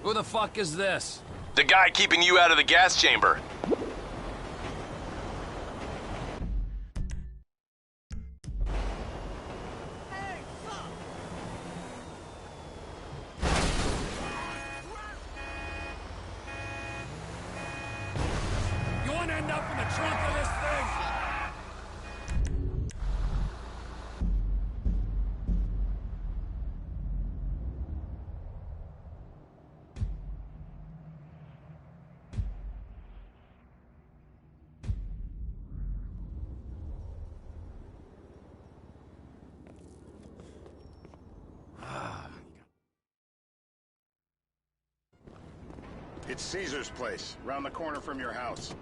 Who the fuck is this? The guy keeping you out of the gas chamber. You wanna end up in the trunk of this thing? It's Caesar's place, round the corner from your house.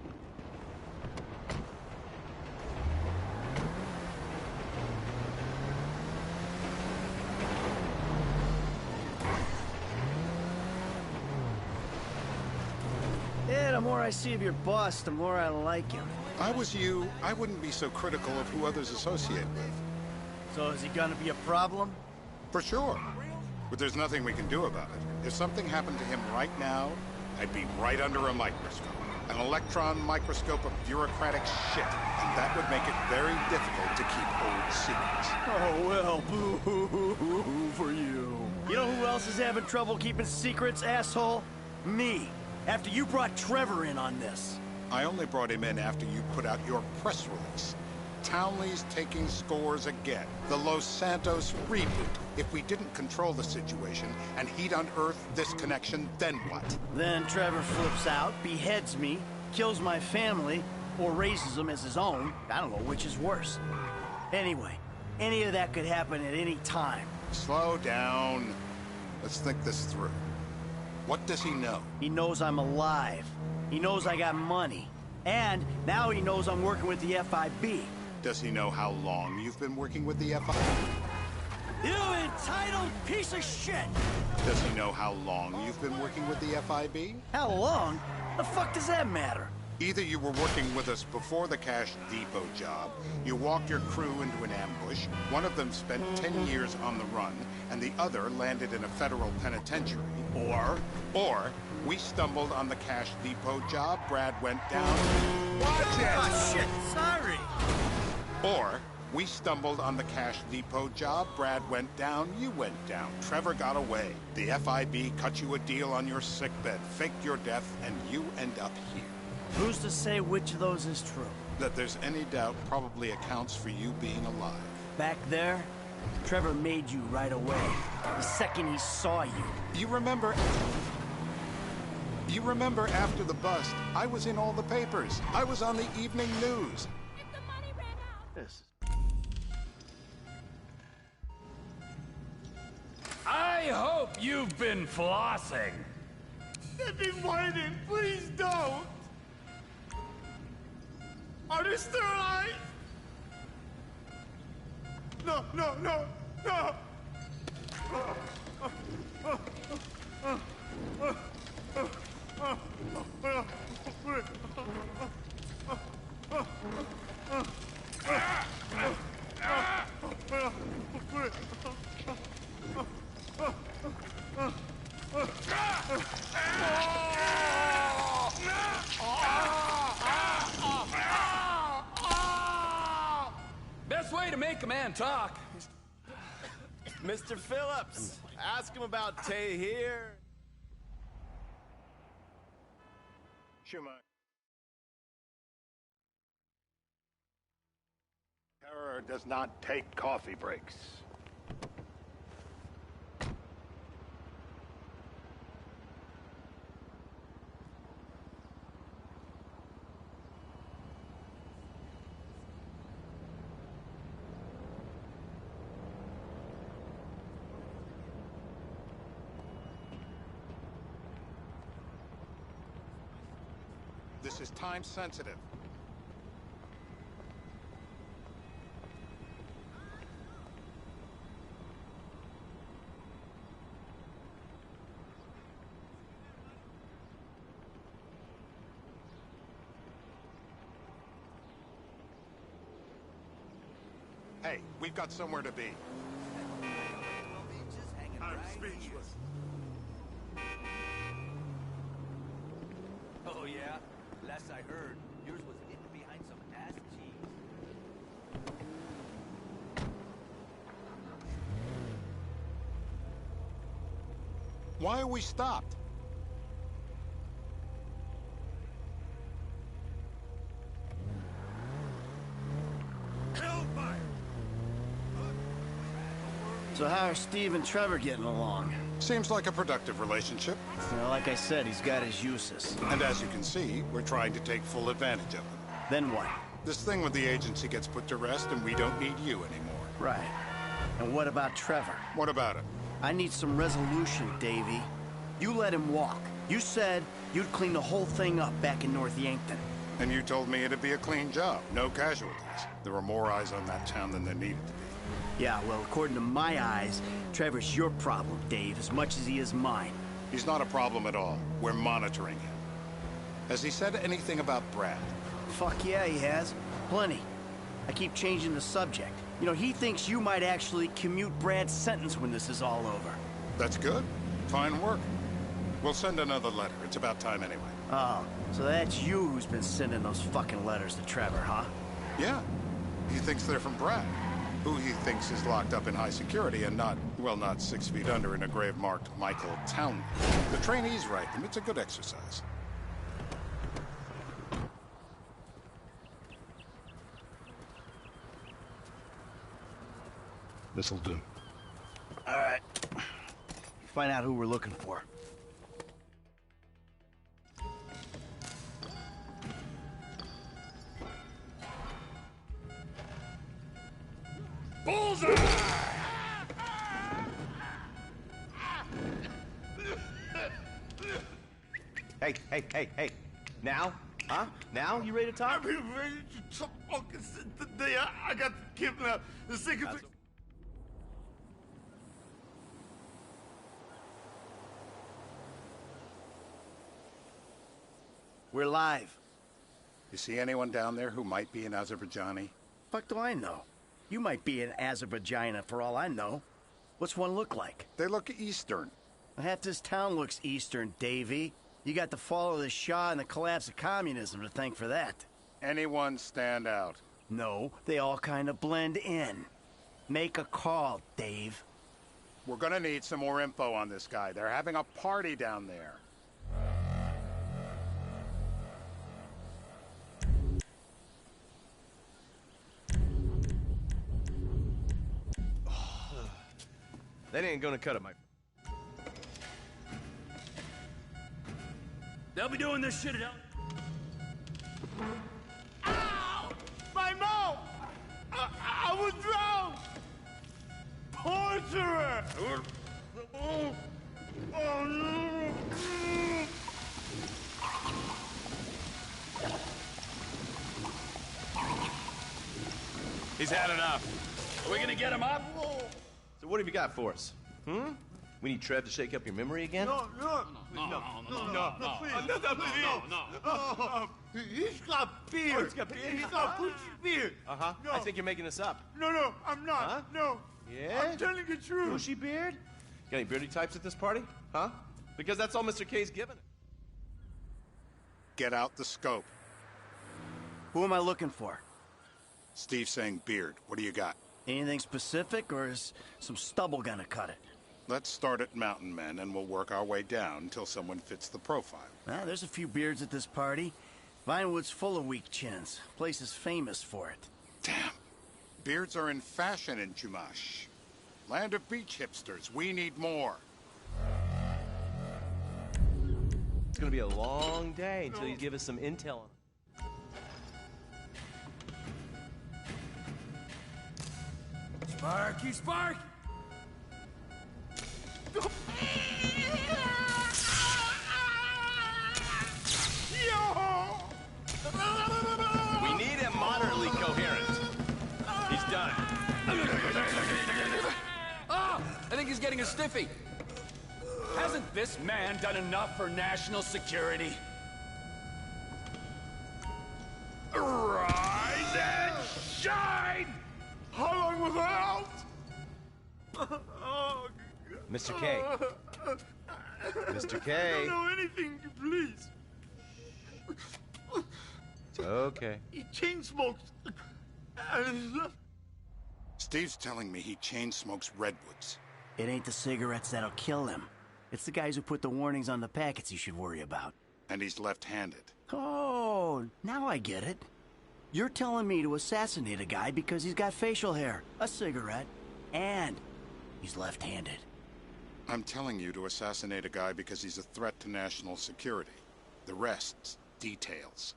Yeah, the more I see of your boss, the more I like him. If I was you, I wouldn't be so critical of who others associate with. So is he gonna be a problem? For sure. But there's nothing we can do about it. If something happened to him right now, I'd be right under a microscope. An electron microscope of bureaucratic shit. And that would make it very difficult to keep old secrets. Oh, well, boo-hoo-hoo-hoo for you. You know who else is having trouble keeping secrets, asshole? Me. After you brought Trevor in on this. I only brought him in after you put out your press release. Townley's taking scores again. The Los Santos reboot. If we didn't control the situation and he'd unearthed this connection, then what? Then Trevor flips out, beheads me, kills my family, or raises them as his own. I don't know which is worse. Anyway, any of that could happen at any time. Slow down. Let's think this through. What does he know? He knows I'm alive. He knows I got money. And now he knows I'm working with the FIB. Does he know how long you've been working with the FIB? You entitled piece of shit! Does he know how long you've been working with the FIB? How long? The fuck does that matter? Either you were working with us before the Cash Depot job, you walked your crew into an ambush, one of them spent 10 years on the run, and the other landed in a federal penitentiary. Or we stumbled on the Cash Depot job, Brad went down. Watch it! Oh, shit, sorry. Or we stumbled on the Cash Depot job, Brad went down, you went down. Trevor got away. The FIB cut you a deal on your sickbed, faked your death, and you end up here. Who's to say which of those is true? That there's any doubt probably accounts for you being alive. Back there, Trevor made you right away. The second he saw you. You remember after the bust, I was in all the papers. I was on the evening news. If the money ran out. This. I hope you've been flossing. They've been waiting. Please don't. Are they still alive? No, no, no, no. Best way to make a man talk. Mr. Phillips, ask him about Tay here. Schumacher. Terror does not take coffee breaks. This is time sensitive. Hey, we've got somewhere to be. I'm speechless. Last I heard, yours was hidden behind some ass cheese. Why are we stopped? Hellfire! So how are Steve and Trevor getting along? Seems like a productive relationship. You know, like I said, he's got his uses. And as you can see, we're trying to take full advantage of them. Then what? This thing with the agency gets put to rest and we don't need you anymore. Right. And what about Trevor? What about it? I need some resolution, Davey. You let him walk. You said you'd clean the whole thing up back in North Yankton. And you told me it'd be a clean job, no casualties. There were more eyes on that town than there needed to be. Yeah, well, according to my eyes, Trevor's your problem, Dave, as much as he is mine. He's not a problem at all. We're monitoring him. Has he said anything about Brad? Fuck yeah, he has. Plenty. I keep changing the subject. You know, he thinks you might actually commute Brad's sentence when this is all over. That's good. Fine work. We'll send another letter. It's about time anyway. Oh, so that's you who's been sending those fucking letters to Trevor, huh? Yeah. He thinks they're from Brad, who he thinks is locked up in high security and not, well, not 6 feet under in a grave marked Michael Townley. The trainees write them. It's a good exercise. This'll do. All right. Find out who we're looking for. Bullseye! Hey. Now? Huh? Now? You ready to talk? I've been ready to talk since the day I got kidnapped. The second thing. We're live. You see anyone down there who might be an Azerbaijani? Fuck do I know? You might be an Azerbaijana for all I know. What's one look like? They look Eastern. Half this town looks Eastern, Davy. You got the fall of the Shah and the collapse of communism to thank for that. Anyone stand out? No, they all kind of blend in. Make a call, Dave. We're gonna need some more info on this guy. They're having a party down there. That ain't gonna cut it, my... They'll be doing this shit at Ow! My mouth! I was drowned! Torturer! Oh no! He's had enough. Are we gonna get him up? So what have you got for us? We need Trev to shake up your memory again? No, he's got beard. Oh, he's got beard? He's got bushy beard. Uh-huh. No. I think you're making this up. No, I'm not. Huh? No. Yeah? I'm telling the truth. Bushy beard? Got any beardy types at this party? Huh? Because that's all Mr. K's given. Get out the scope. Who am I looking for? Steve's saying beard. What do you got? Anything specific, or is some stubble gonna cut it? Let's start at Mountain Men, and we'll work our way down until someone fits the profile. There's a few beards at this party. Vinewood's full of weak chins. Place is famous for it. Damn. Beards are in fashion in Chumash. Land of beach hipsters. We need more. It's gonna be a long day until you give us some intel on it. Sparky! We need him moderately coherent. He's done. Ah! I think he's getting a stiffy. Hasn't this man done enough for national security? Rise and shine! How long was I out? Mr. K. Mr. I K. don't know anything, please. Okay. He chain smokes. And he's left. Steve's telling me he chain smokes redwoods. It ain't the cigarettes that'll kill him. It's the guys who put the warnings on the packets you should worry about. And he's left-handed. Oh, now I get it. You're telling me to assassinate a guy because he's got facial hair, a cigarette, and he's left-handed. I'm telling you to assassinate a guy because he's a threat to national security. The rest's details.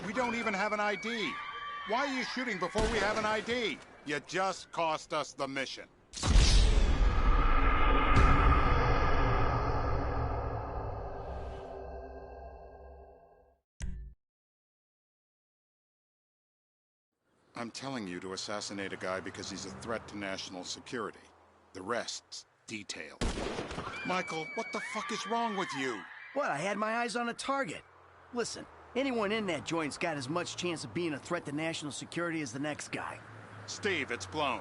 We don't even have an ID. Why are you shooting before we have an ID? You just cost us the mission. I'm telling you to assassinate a guy because he's a threat to national security. The rest's details. Michael, what the fuck is wrong with you? What, I had my eyes on a target. Listen, anyone in that joint's got as much chance of being a threat to national security as the next guy. Steve, it's blown.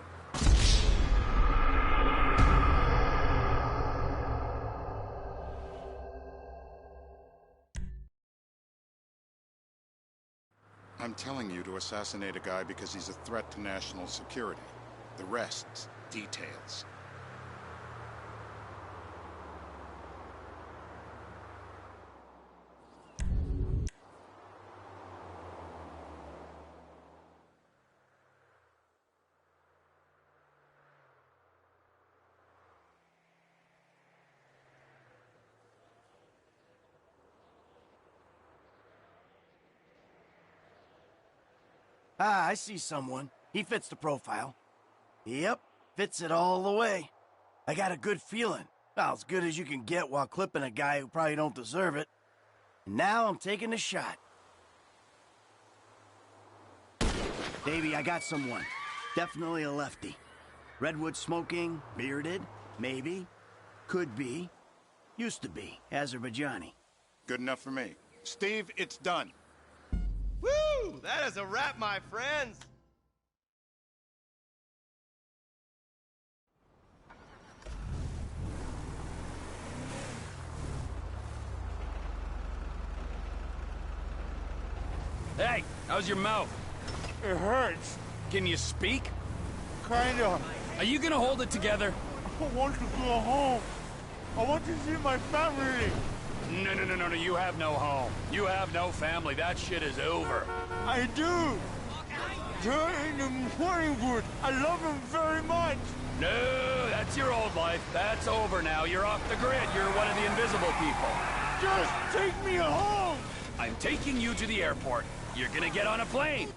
I'm telling you to assassinate a guy because he's a threat to national security. The rest's details. Ah, I see someone. He fits the profile. Yep, fits it all the way. I got a good feeling. Well, as good as you can get while clipping a guy who probably don't deserve it. And now I'm taking the shot. Baby, I got someone. Definitely a lefty. Redwood smoking, bearded, maybe. Could be. Used to be, Azerbaijani. Good enough for me. Steve, it's done. Woo! That is a wrap, my friends. Hey, how's your mouth? It hurts. Can you speak? Kinda. Are you gonna hold it together? I want to go home. I want to see my family. No, you have no home. You have no family. That shit is over. I do. They're in the morning wood. I love them very much. No, that's your old life. That's over now. You're off the grid. You're one of the invisible people. Just take me home. I'm taking you to the airport. You're gonna get on a plane.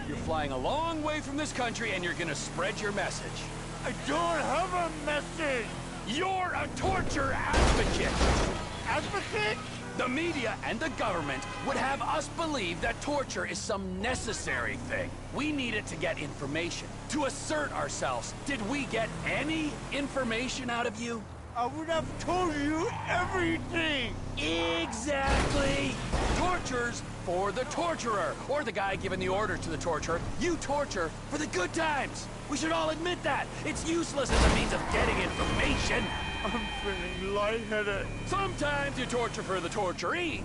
You're flying a long way from this country and you're gonna spread your message. I don't have a message. You're a torture advocate. Advocate? The media and the government would have us believe that torture is some necessary thing. We need it to get information, to assert ourselves. Did we get any information out of you? I would have told you everything. Exactly! Torture's for the torturer, or the guy giving the order to the torturer. You torture for the good times. We should all admit that. It's useless as a means of getting information. I'm feeling lightheaded. Sometimes you torture for the torturee,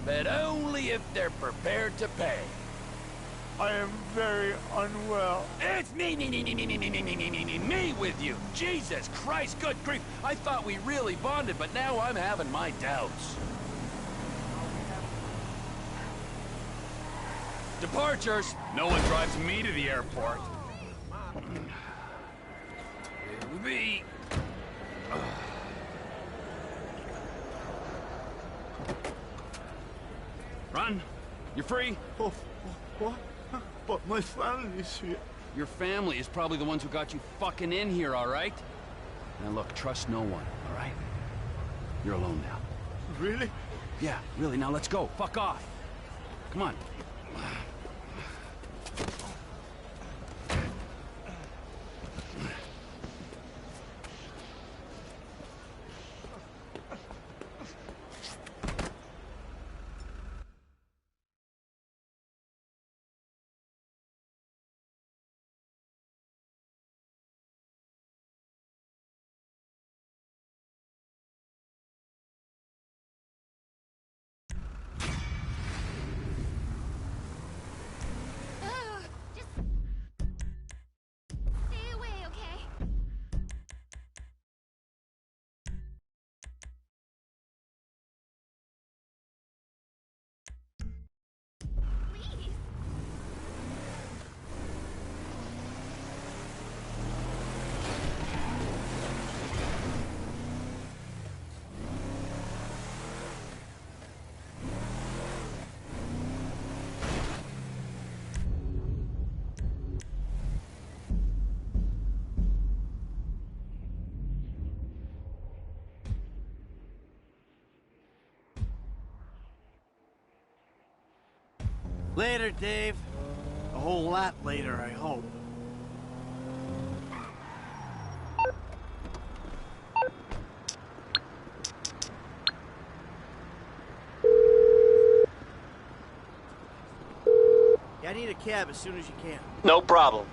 but only if they're prepared to pay. I am very unwell. It's me with you. Jesus Christ, good grief. I thought we really bonded, but now I'm having my doubts. Departures. No one drives me to the airport. It'll be... Run. You're free. Oh, what? But my family's here. Your family is probably the ones who got you fucking in here, all right? Now look, trust no one, all right? You're alone now. Really? Yeah, really, now let's go. Fuck off. Come on. Later, Dave. A whole lot later, I hope. Yeah, I need a cab as soon as you can. No problem.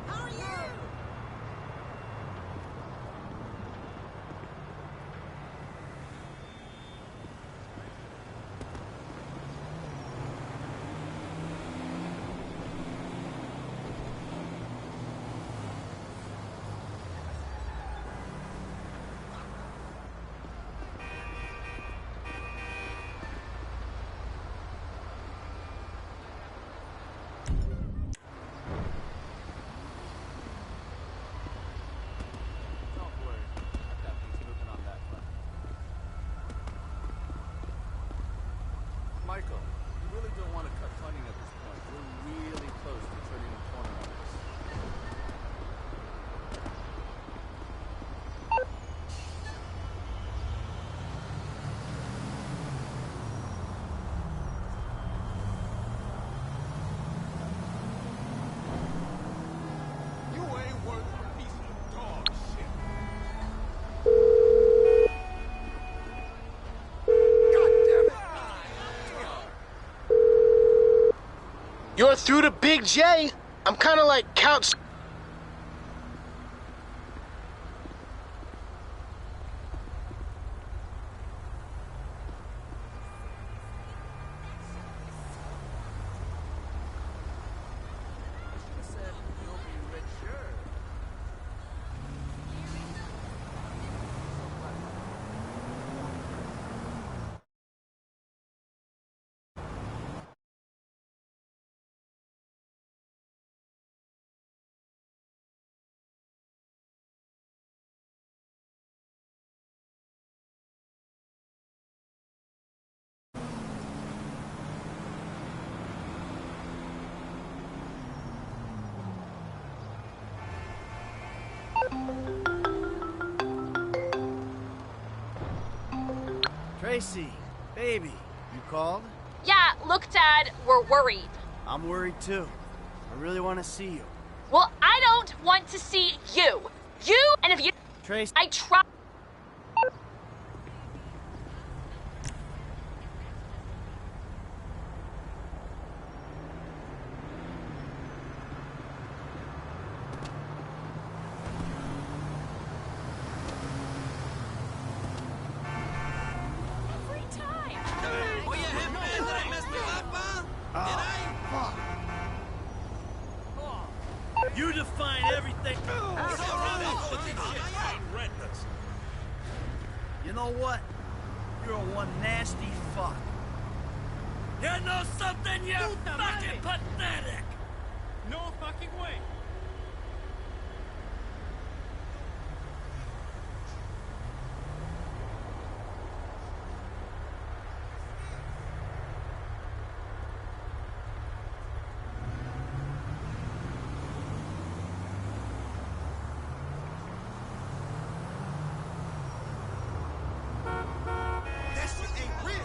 How are you? Michael, you really don't want to cut funding at this point. We're really close to turning the corner on this. You ain't worth a piece of dog shit. You're through to Big J. I'm kind of like couch. Tracy, baby, you called? Yeah, look, Dad, we're worried. I'm worried too. I really want to see you. Well, I don't want to see you. You, and if you... Tracy, I try... Every time. Oh, you hit me that I messed you up, huh? Did I? you define everything. You know what? You're one nasty fuck. You know something, you fucking pathetic! No fucking way. That shit ain't real.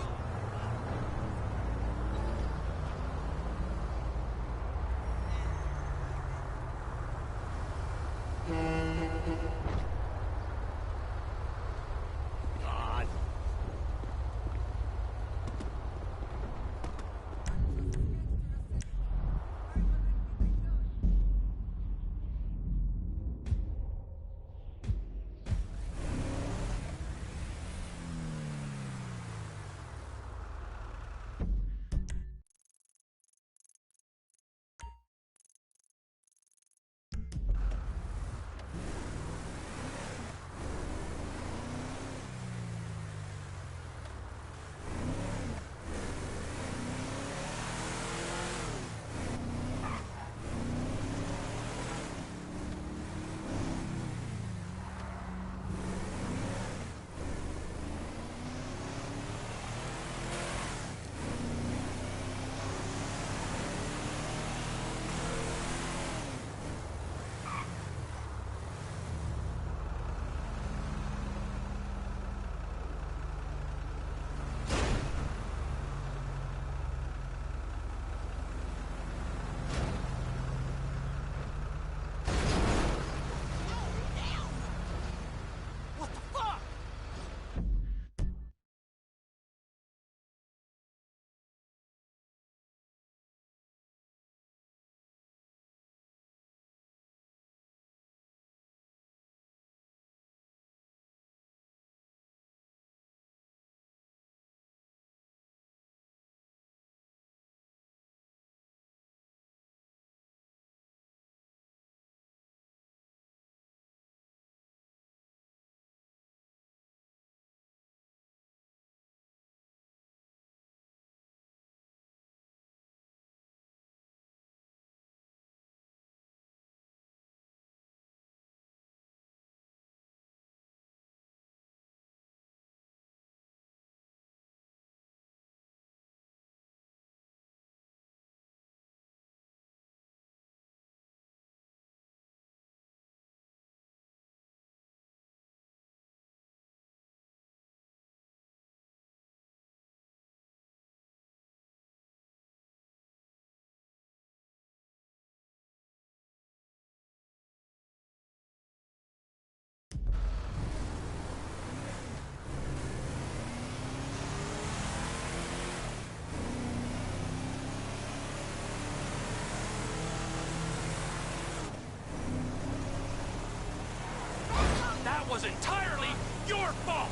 entirely your fault!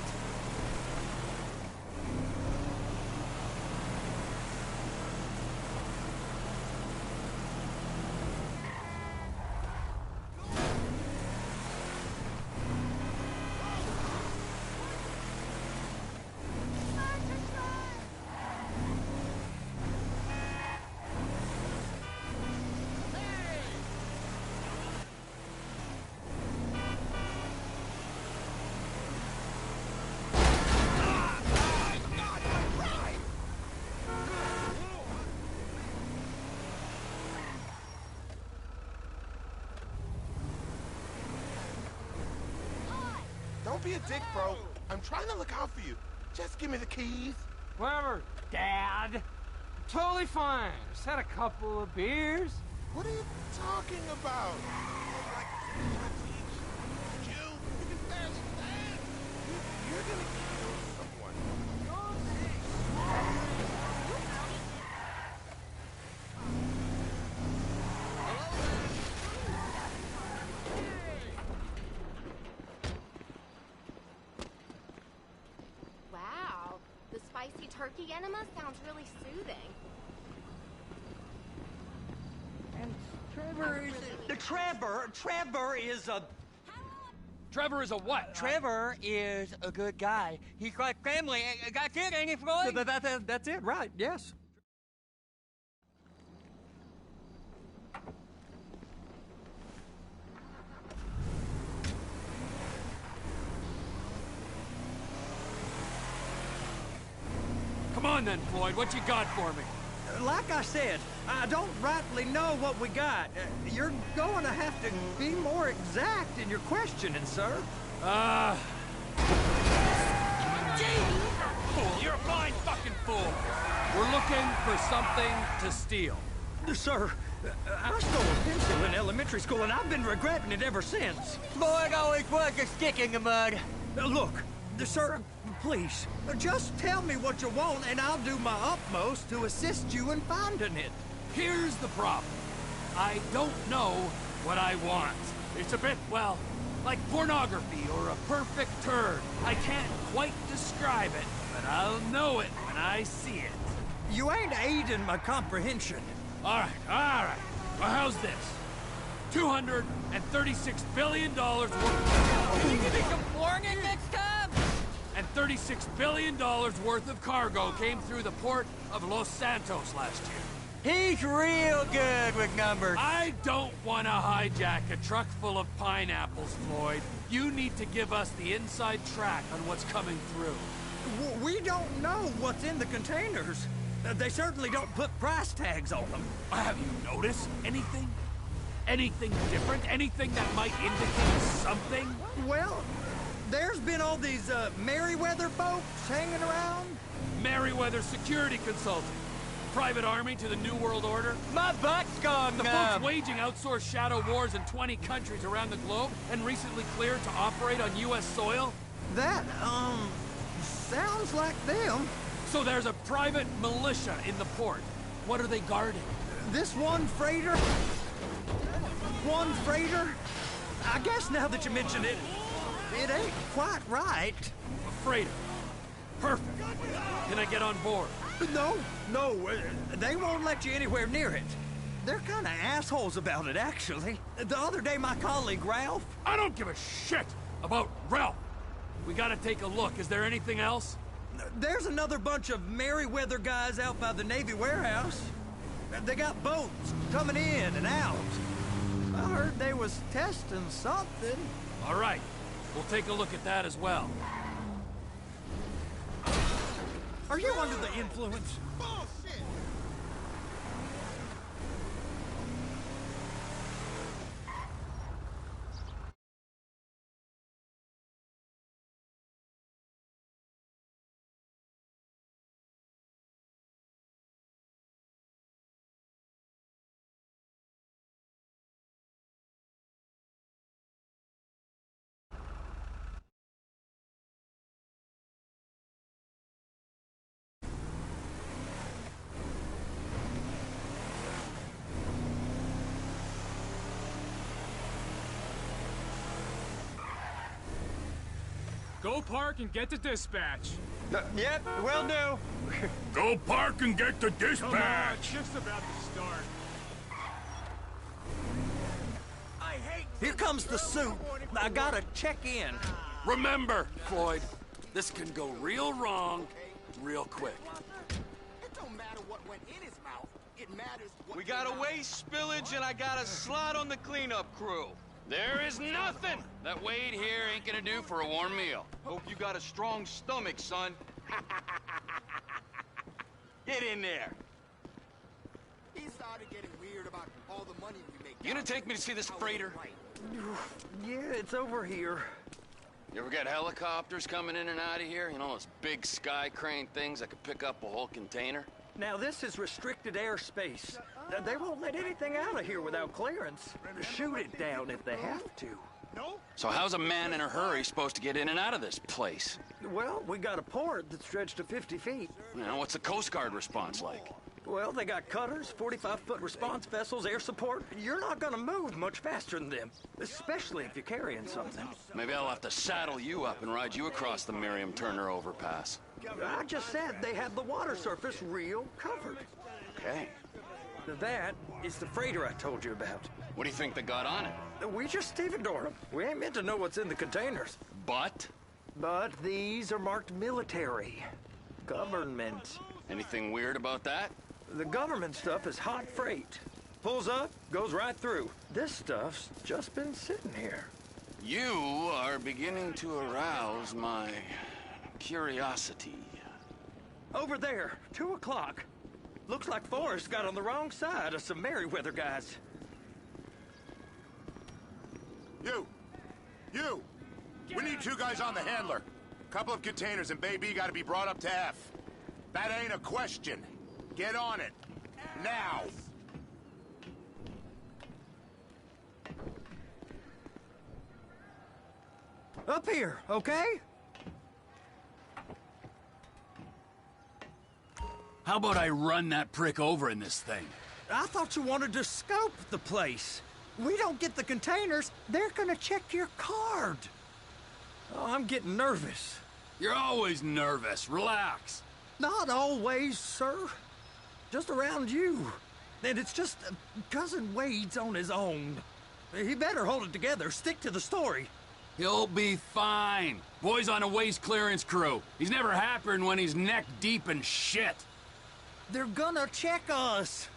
Don't be a dick, bro. I'm trying to look out for you. Just give me the keys. Whatever, Dad. Totally fine. Just had a couple of beers. What are you talking about? Jew, you can barely stand. You're gonna kill someone. Wow, the spicy turkey enema sounds really soothing. And Trevor is... Trevor is a... Trevor is a what? Trevor is a good guy. He's like family. That's it, ain't it, Floyd? That's it, right, yes. Come on then, Floyd, what you got for me? Like I said, I don't rightly know what we got. You're going to have to be more exact in your questioning, sir. Fool, you're a blind fucking fool. We're looking for something to steal. Sir, I stole a pencil in elementary school, and I've been regretting it ever since. Floyd always was a stick in the mud. Look, sir, please, just tell me what you want, and I'll do my utmost to assist you in finding it. Here's the problem. I don't know what I want. It's a bit, well, like pornography or a perfect turd. I can't quite describe it, but I'll know it when I see it. You ain't aiding my comprehension. All right. Well, how's this? $236 billion worth Can you give me some warning next time? and $36 billion worth of cargo came through the port of Los Santos last year. He's real good with numbers. I don't want to hijack a truck full of pineapples, Floyd. You need to give us the inside track on what's coming through. We don't know what's in the containers. They certainly don't put price tags on them. Have you noticed anything? Anything different? Anything that might indicate something? Well, there's been all these Merryweather folks hanging around. Merryweather Security Consulting. Private army to the New World Order. My butt's gone The numb. folks waging outsourced shadow wars in 20 countries around the globe and recently cleared to operate on U.S. soil. That, sounds like them. So there's a private militia in the port. What are they guarding? This one freighter. I guess now that you mention it, it ain't quite right. A freighter. Perfect. Can I get on board? No, they won't let you anywhere near it. They're kind of assholes about it, actually. The other day, my colleague, Ralph... I don't give a shit about Ralph. We gotta take a look. Is there anything else? There's another bunch of Merryweather guys out by the Navy warehouse. They got boats coming in and out. I heard they was testing something. All right. We'll take a look at that as well. Are you under the influence? Bullshit! Go park and get to dispatch. Yep, will do. Go park and get the Come on, dispatch. shift's about to start. Here comes the suit. I gotta check in. Remember, Floyd, this can go real wrong real quick. It don't matter what went in his mouth. It matters what We got a waste spillage and I got a slot on the cleanup crew. There is nothing that Wade here ain't gonna do for a warm meal. Hope you got a strong stomach, son. Get in there. He started getting weird about all the money we make. You gonna take me to see this freighter? Yeah, it's over here. You ever got helicopters coming in and out of here? You know, those big sky crane things that could pick up a whole container? Now, this is restricted airspace. They won't let anything out of here without clearance. Shoot it down if they have to. So how's a man in a hurry supposed to get in and out of this place? Well, we got a port that's stretched to 50 feet. You know, what's the Coast Guard response like? Well, they got cutters, 45-foot response vessels, air support. You're not gonna move much faster than them, especially if you're carrying something. Maybe I'll have to saddle you up and ride you across the Miriam Turner overpass. I just said they had the water surface real covered. Okay. That is the freighter I told you about. What do you think they got on it? We just stevedore them. We ain't meant to know what's in the containers. But? But these are marked military. Government. Anything weird about that? The government stuff is hot freight. Pulls up, goes right through. This stuff's just been sitting here. You are beginning to arouse my curiosity. Over there, 2 o'clock. Looks like Forrest got on the wrong side of some Merryweather guys. You! We need 2 guys on the handler. Couple of containers and Bay B gotta be brought up to F. That ain't a question. Get on it. Now! Up here, okay? How about I run that prick over in this thing? I thought you wanted to scope the place. We don't get the containers, they're gonna check your card. Oh, I'm getting nervous. You're always nervous. Relax. Not always, sir. Just around you. And it's just Cousin Wade's on his own. He better hold it together, stick to the story. He'll be fine. Boy's on a waste clearance crew. He's never happier than when he's neck deep in shit. They're gonna check us.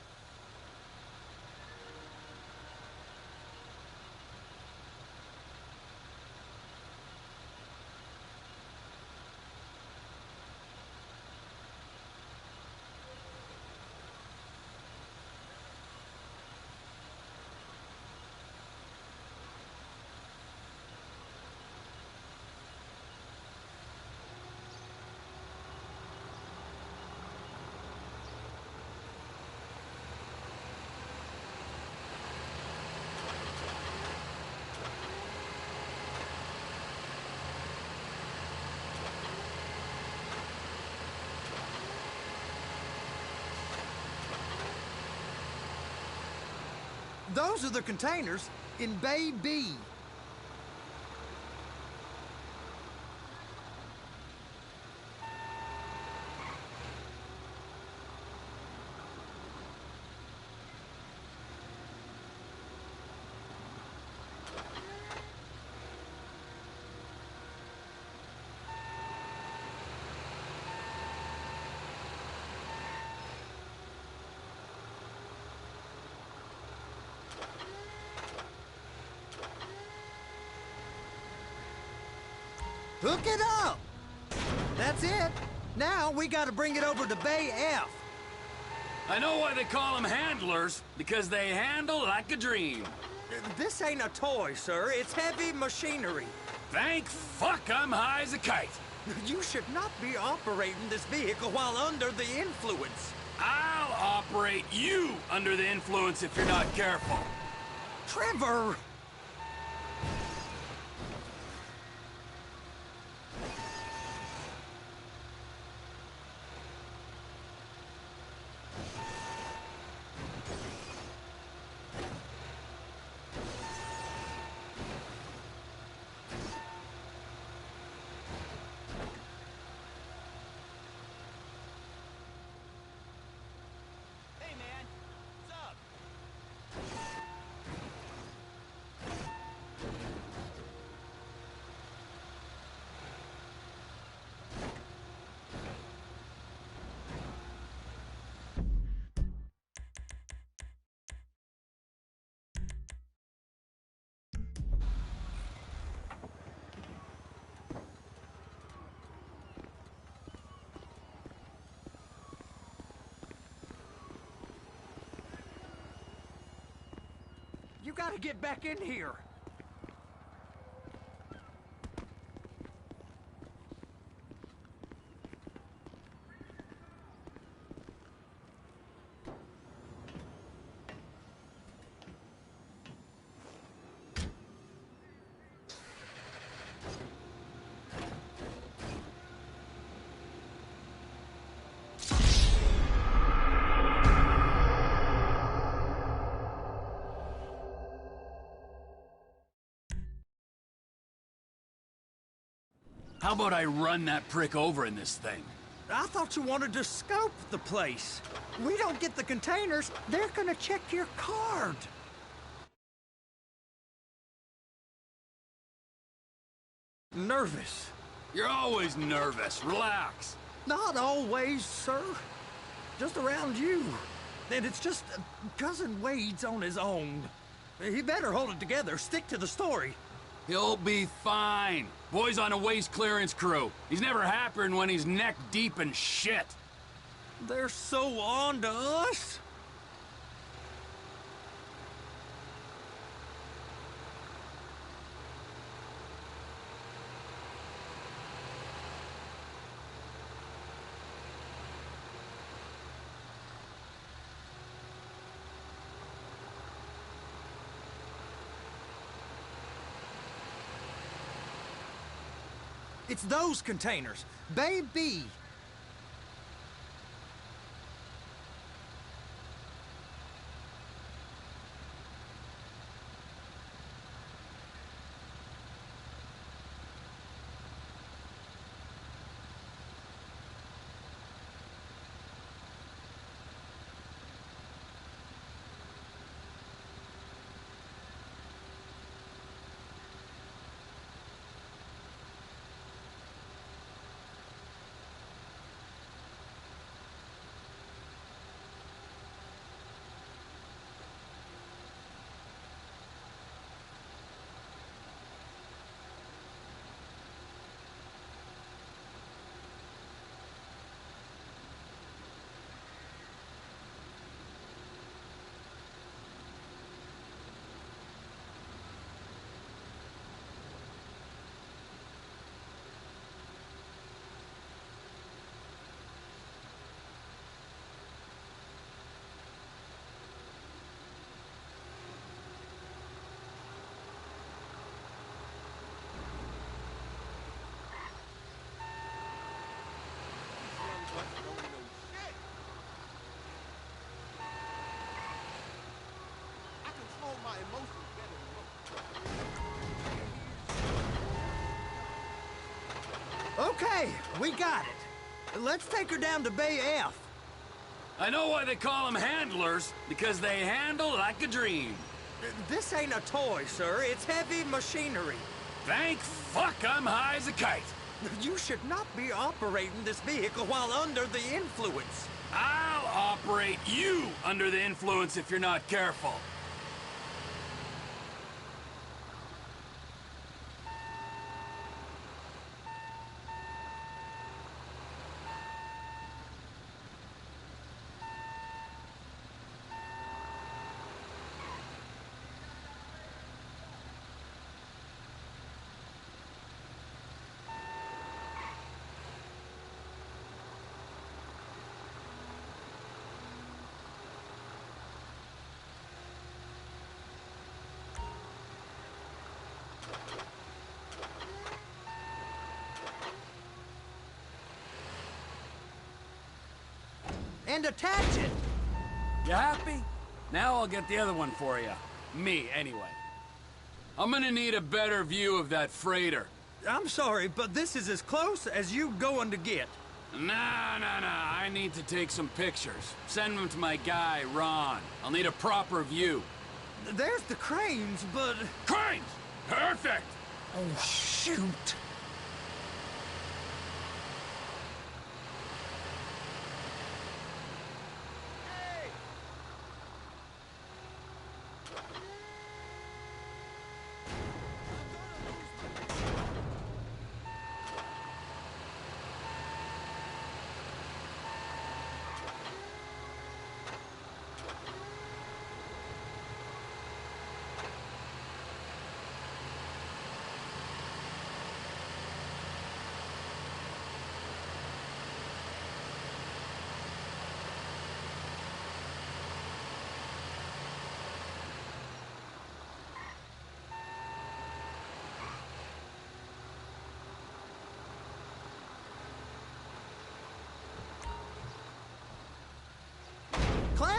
Those are the containers in Bay B. Hook it up! That's it. Now we gotta bring it over to Bay F. I know why they call them handlers, because they handle like a dream. This ain't a toy, sir. It's heavy machinery. Thank fuck I'm high as a kite. You should not be operating this vehicle while under the influence. I'll operate you under the influence if you're not careful. Trevor! gotta get back in here. How about I run that prick over in this thing? I thought you wanted to scope the place. We don't get the containers, they're gonna check your card. Nervous. You're always nervous. Relax. Not always, sir. Just around you. And it's just Cousin Wade's on his own. He better hold it together, stick to the story. He'll be fine. Boy's on a waste clearance crew. He's never happier than when he's neck deep in shit. They're so on to us. It's those containers. Bay B. Okay, we got it. Let's take her down to Bay F. I know why they call them handlers, because they handle like a dream. This ain't a toy, sir. It's heavy machinery. Thank fuck I'm high as a kite. You should not be operating this vehicle while under the influence. I'll operate you under the influence if you're not careful. And attach it. You happy? Now I'll get the other one for you. Me, anyway. I'm gonna need a better view of that freighter. I'm sorry, but this is as close as you going to get. Nah. I need to take some pictures. Send them to my guy, Ron. I'll need a proper view. There's the cranes, but... Cranes! Perfect! Oh, shoot.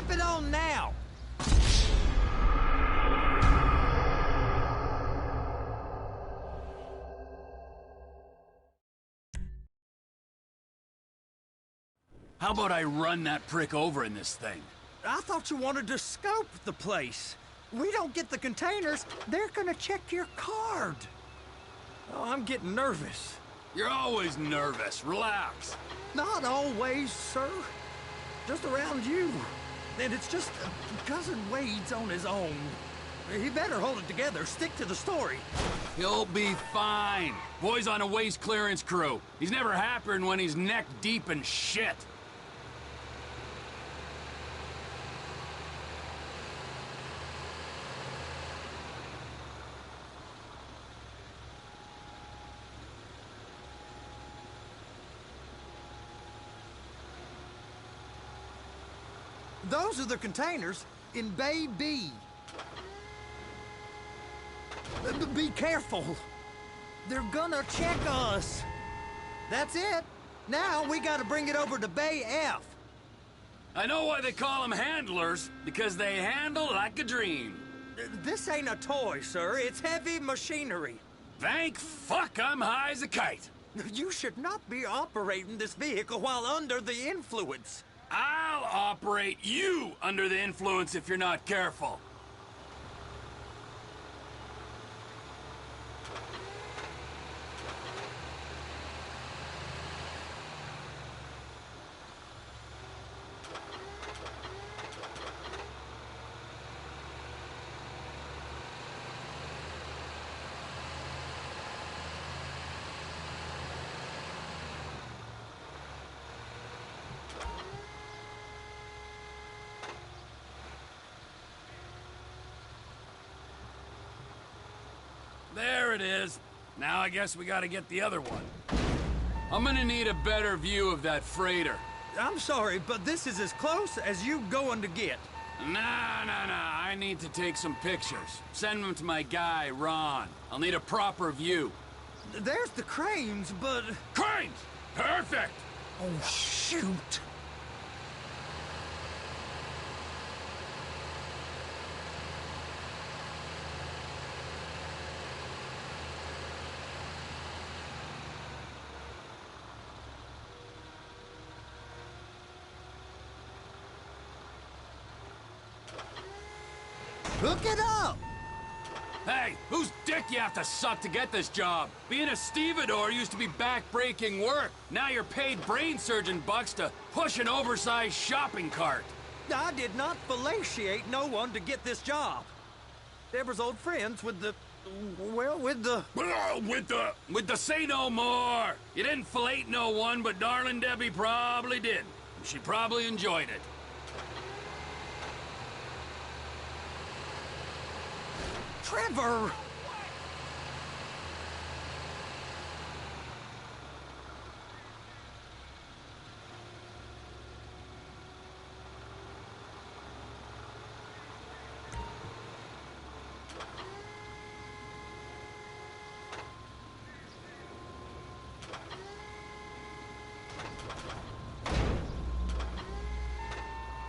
Strap it on now! How about I run that prick over in this thing? I thought you wanted to scope the place. We don't get the containers, they're gonna check your card. Oh, I'm getting nervous. You're always nervous. Relax. Not always, sir. Just around you. And it's just Cousin Wade's on his own. He better hold it together. Stick to the story. He'll be fine. Boy's on a waste clearance crew. He's never happier than when he's neck deep in shit. Those are the containers in Bay B. Be careful. They're gonna check us. That's it. Now we gotta bring it over to Bay F. I know why they call them handlers, because they handle like a dream. This ain't a toy, sir. It's heavy machinery. Thank fuck I'm high as a kite. You should not be operating this vehicle while under the influence. I'll operate you under the influence if you're not careful. There it is. Now I guess we gotta get the other one. I'm gonna need a better view of that freighter. I'm sorry, but this is as close as you going to get. Nah. I need to take some pictures. Send them to my guy, Ron. I'll need a proper view. There's the cranes, but... Cranes! Perfect! Oh, shoot. Hook it up! Hey, whose dick you have to suck to get this job? Being a stevedore used to be back-breaking work. Now you're paid brain surgeon bucks to push an oversized shopping cart. I did not fellatiate no one to get this job. Deborah's old friends with the... well, with the... With the say no more. You didn't fellate no one, but darling Debbie probably did. She probably enjoyed it. Trevor!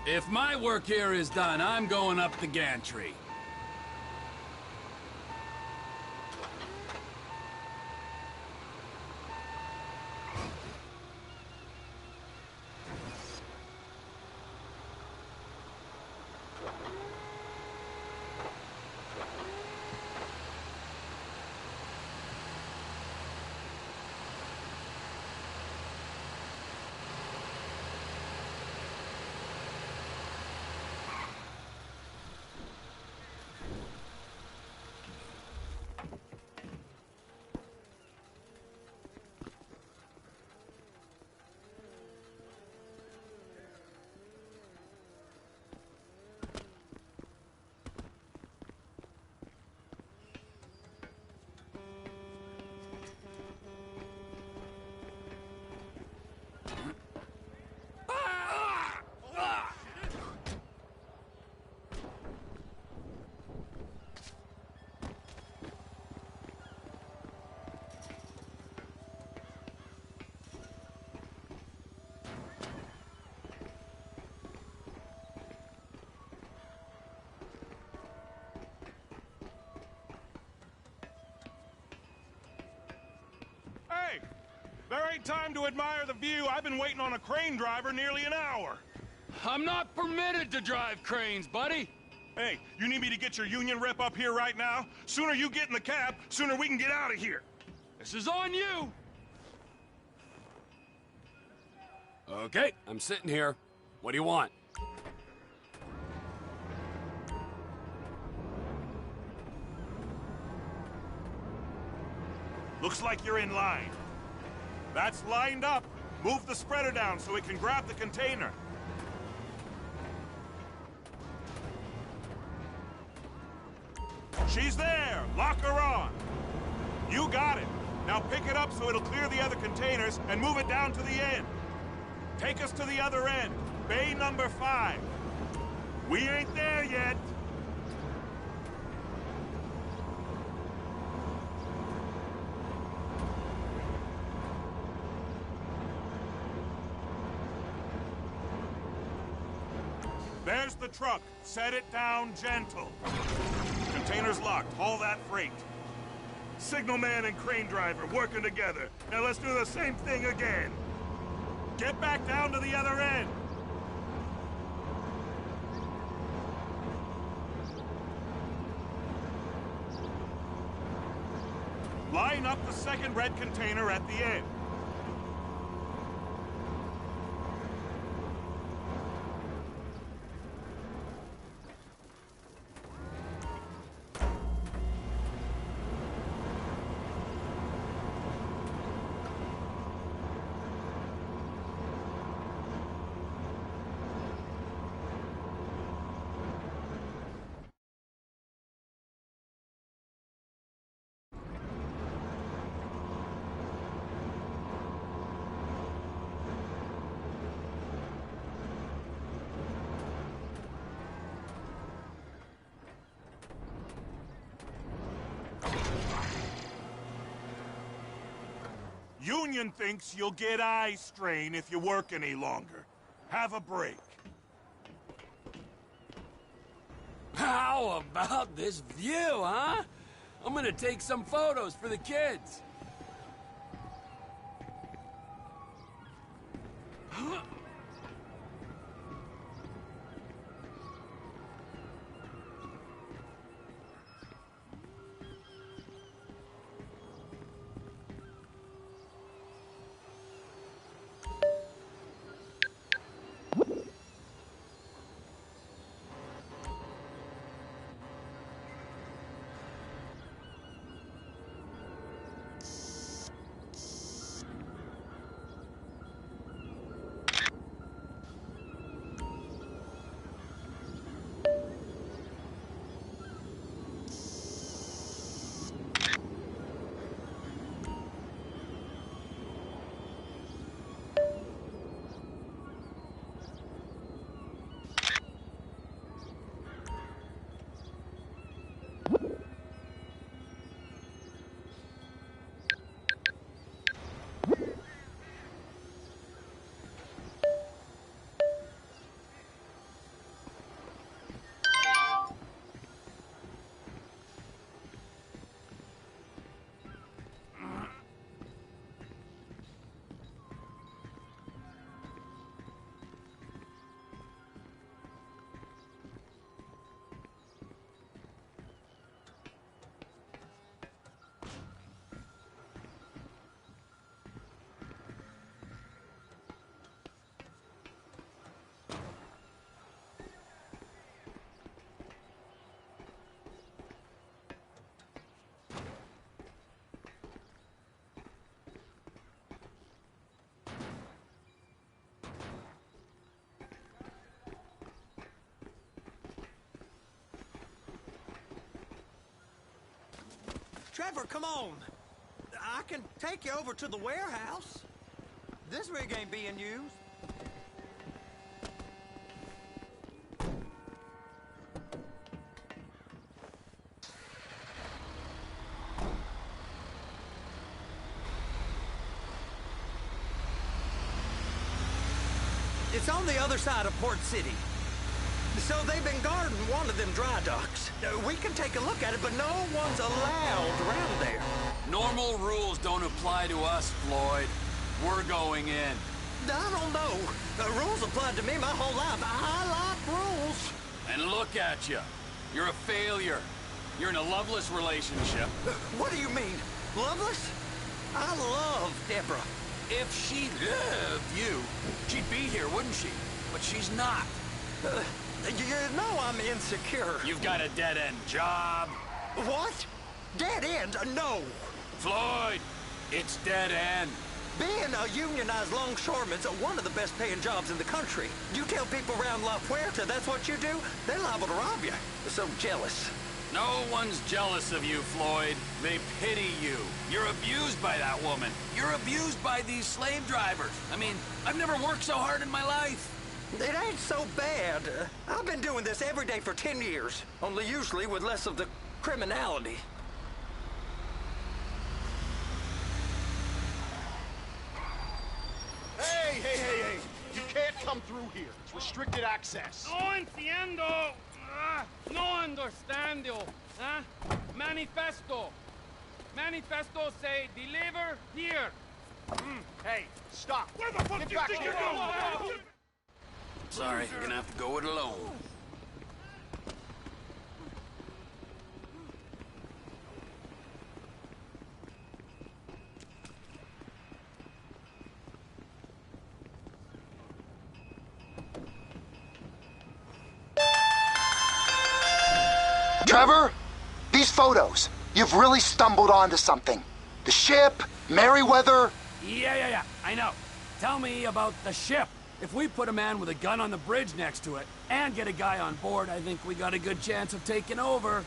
If my work here is done, I'm going up the gantry. There ain't time to admire the view. I've been waiting on a crane driver nearly an hour. I'm not permitted to drive cranes, buddy. Hey, you need me to get your union rep up here right now? Sooner you get in the cab, sooner we can get out of here. This is on you. Okay, I'm sitting here. What do you want? Looks like you're in line. That's lined up. Move the spreader down so it can grab the container. She's there! Lock her on! You got it! Now pick it up so it'll clear the other containers and move it down to the end. Take us to the other end. Bay number 5. We ain't there yet. There's the truck. Set it down gentle. Container's locked. Haul that freight. Signalman and crane driver working together. Now let's do the same thing again. Get back down to the other end. Line up the second red container at the end. Union thinks you'll get eye strain if you work any longer. Have a break. How about this view, huh? I'm gonna take some photos for the kids. Trevor, come on. I can take you over to the warehouse. This rig ain't being used. It's on the other side of Port City. So they've been guarding one of them dry docks. We can take a look at it, but no one's allowed around there. Normal rules don't apply to us, Floyd. We're going in. I don't know. The rules applied to me my whole life. I like rules. And look at you. You're a failure. You're in a loveless relationship. What do you mean? Loveless? I love Deborah. If she loved you, she'd be here, wouldn't she? But she's not. You know I'm insecure. You've got a dead-end job. What? Dead end? No. Floyd, it's dead end. Being a unionized longshoreman's one of the best paying jobs in the country. You tell people around La Puerta that's what you do, they're liable to rob you. They're so jealous. No one's jealous of you, Floyd. They pity you. You're abused by that woman. You're abused by these slave drivers. I mean, I've never worked so hard in my life. It ain't so bad. I've been doing this every day for 10 years, only usually with less of the criminality. Hey! You can't come through here. It's restricted access. No entiendo. No understando. Huh? Manifesto. Manifesto say deliver here. Hey, stop. Where the fuck do you think you're going? Sorry, you're gonna have to go it alone. Trevor, these photos, you've really stumbled onto something. The ship, Merryweather. Yeah, I know. Tell me about the ship. If we put a man with a gun on the bridge next to it and get a guy on board, I think we got a good chance of taking over.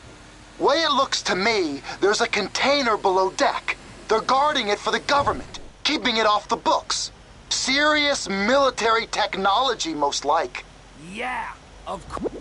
Way it looks to me, there's a container below deck. They're guarding it for the government, keeping it off the books. Serious military technology, most like. Yeah, of course.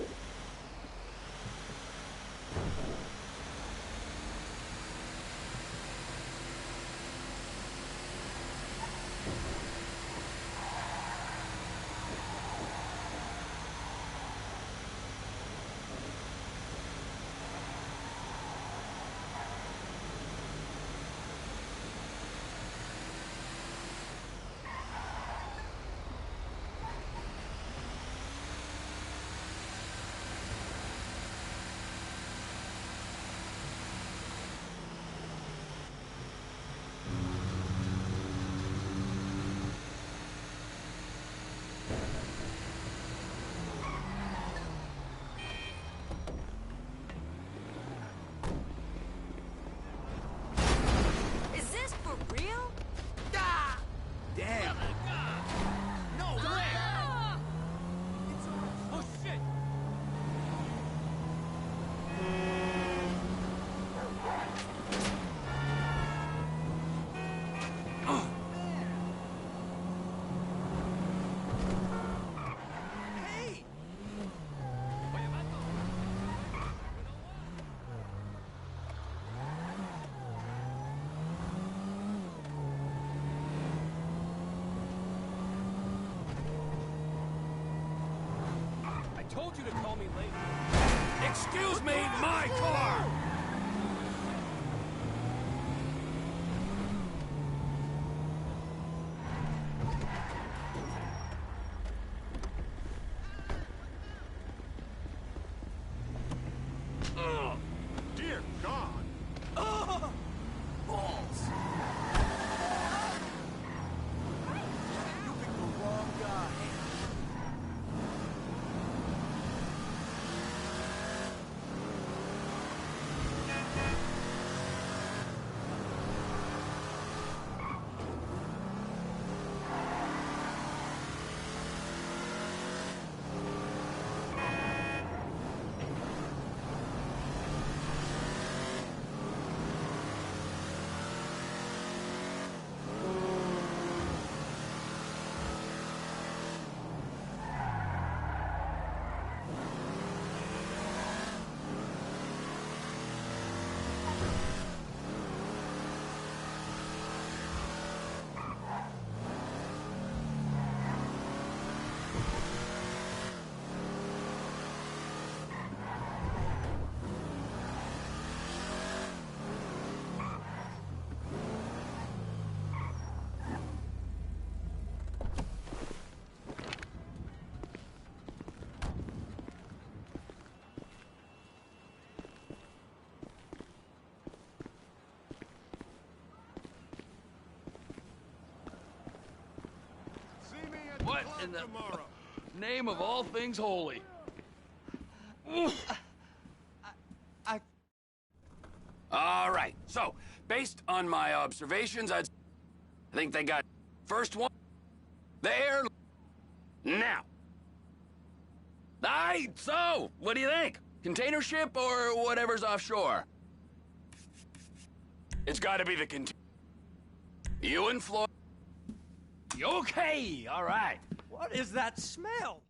Told you to call me later. Excuse me, my car! Dear God. Balls. You picked the wrong guy. What in the name of all things holy? All right, so, based on my observations, I think they got first one there now. Aight, so, what do you think? Container ship or whatever's offshore? It's gotta be the container. You and Floyd. Okay, all right. What is that smell?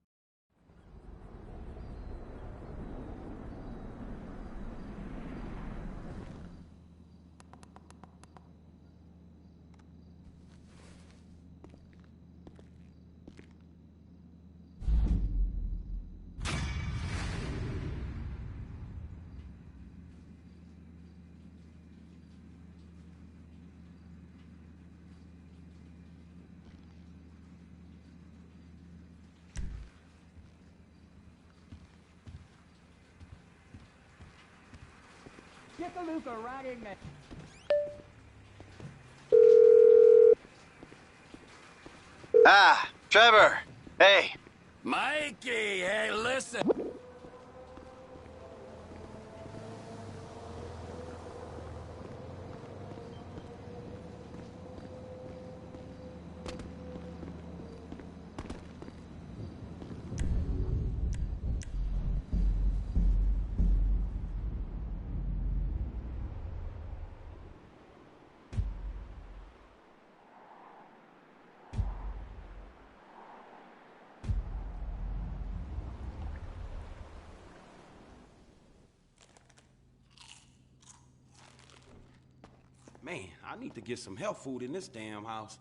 Get the Luca right in there. Ah, Trevor. Hey. Mikey, hey, listen. Man, I need to get some health food in this damn house.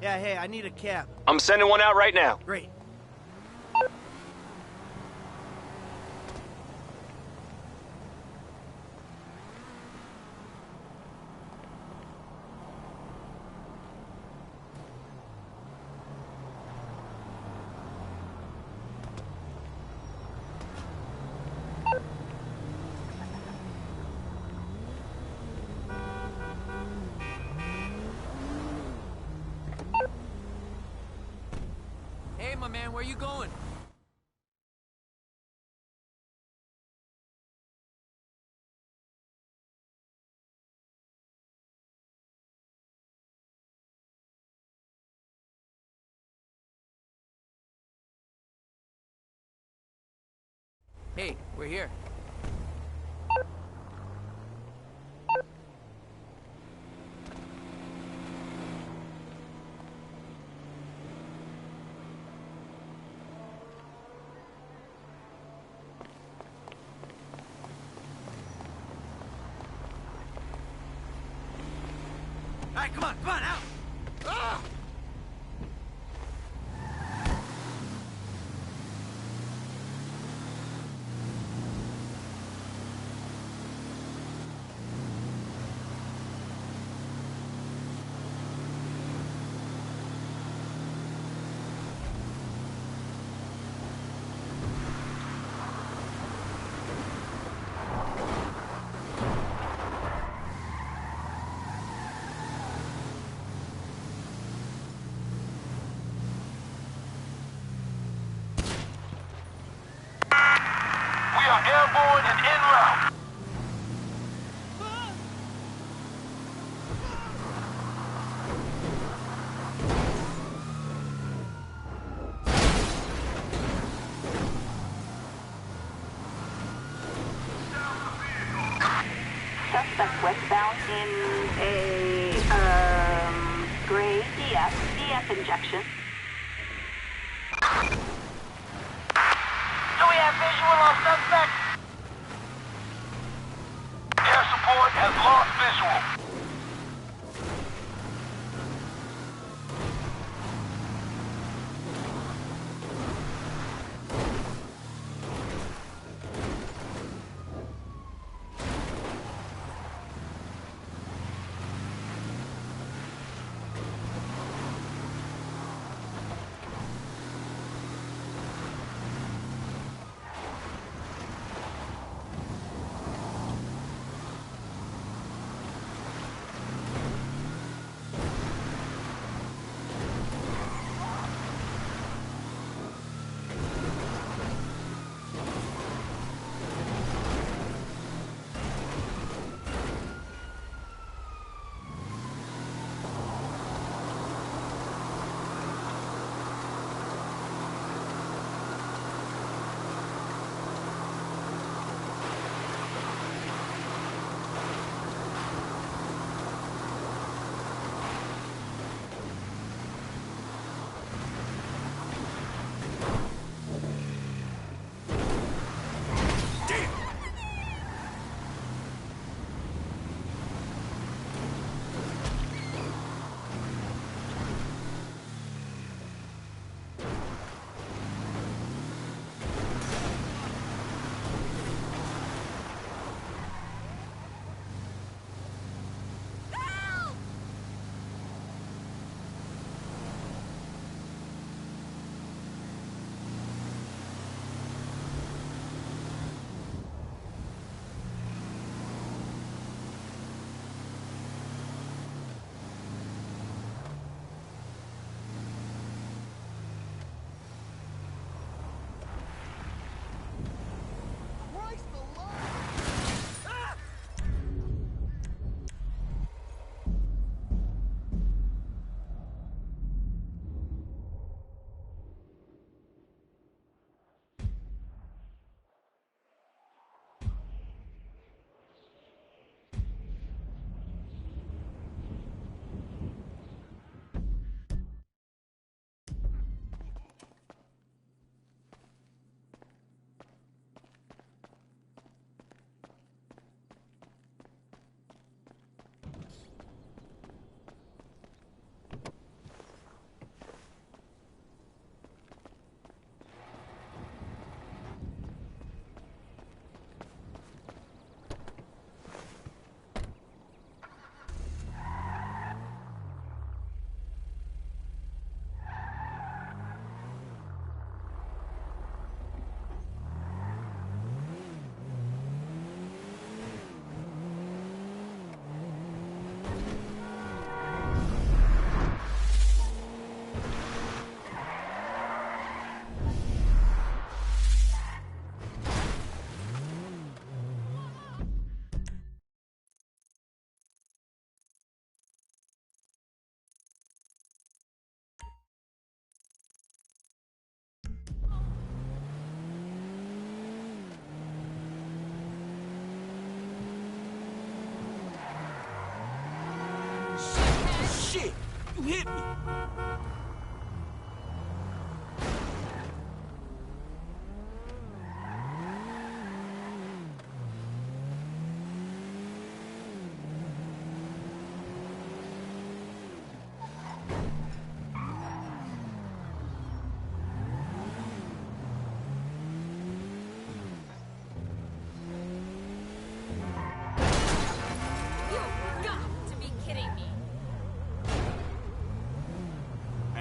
Yeah, hey, I need a cab. I'm sending one out right now. Great. Hey, my man, where you going? Hey, we're here. All right, come on, out! Ah! Airborne and en route. suspect westbound in a, gray DF injection. Do we have visual on suspect? Air support has lost visual. Shit! You hit me!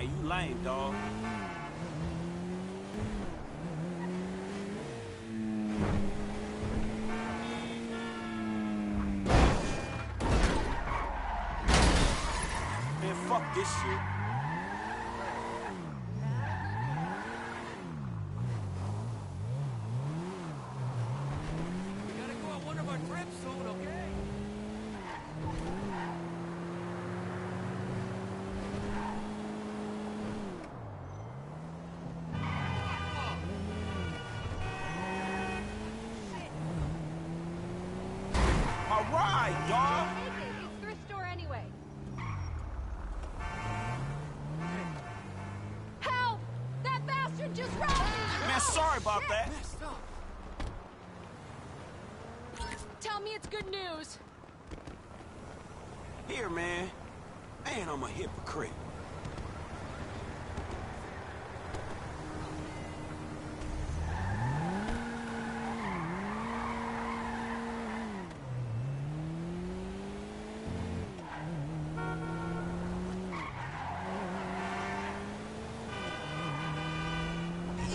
You lame, dog. Man, fuck this shit. We gotta go on one of our trips soon, okay? My a ride, dawg. Take it. It's thrift store anyway. Help! That bastard just robbed me! Man, sorry about that. Tell me it's good news. Here, man. Man, I'm a hypocrite.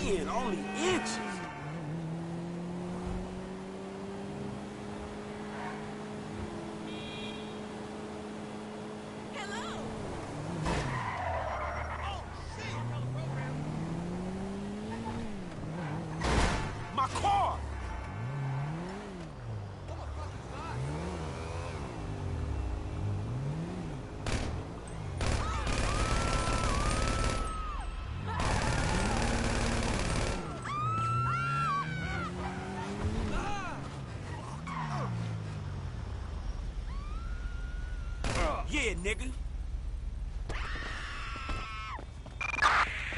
Man, only inches. My car! Yeah, nigga.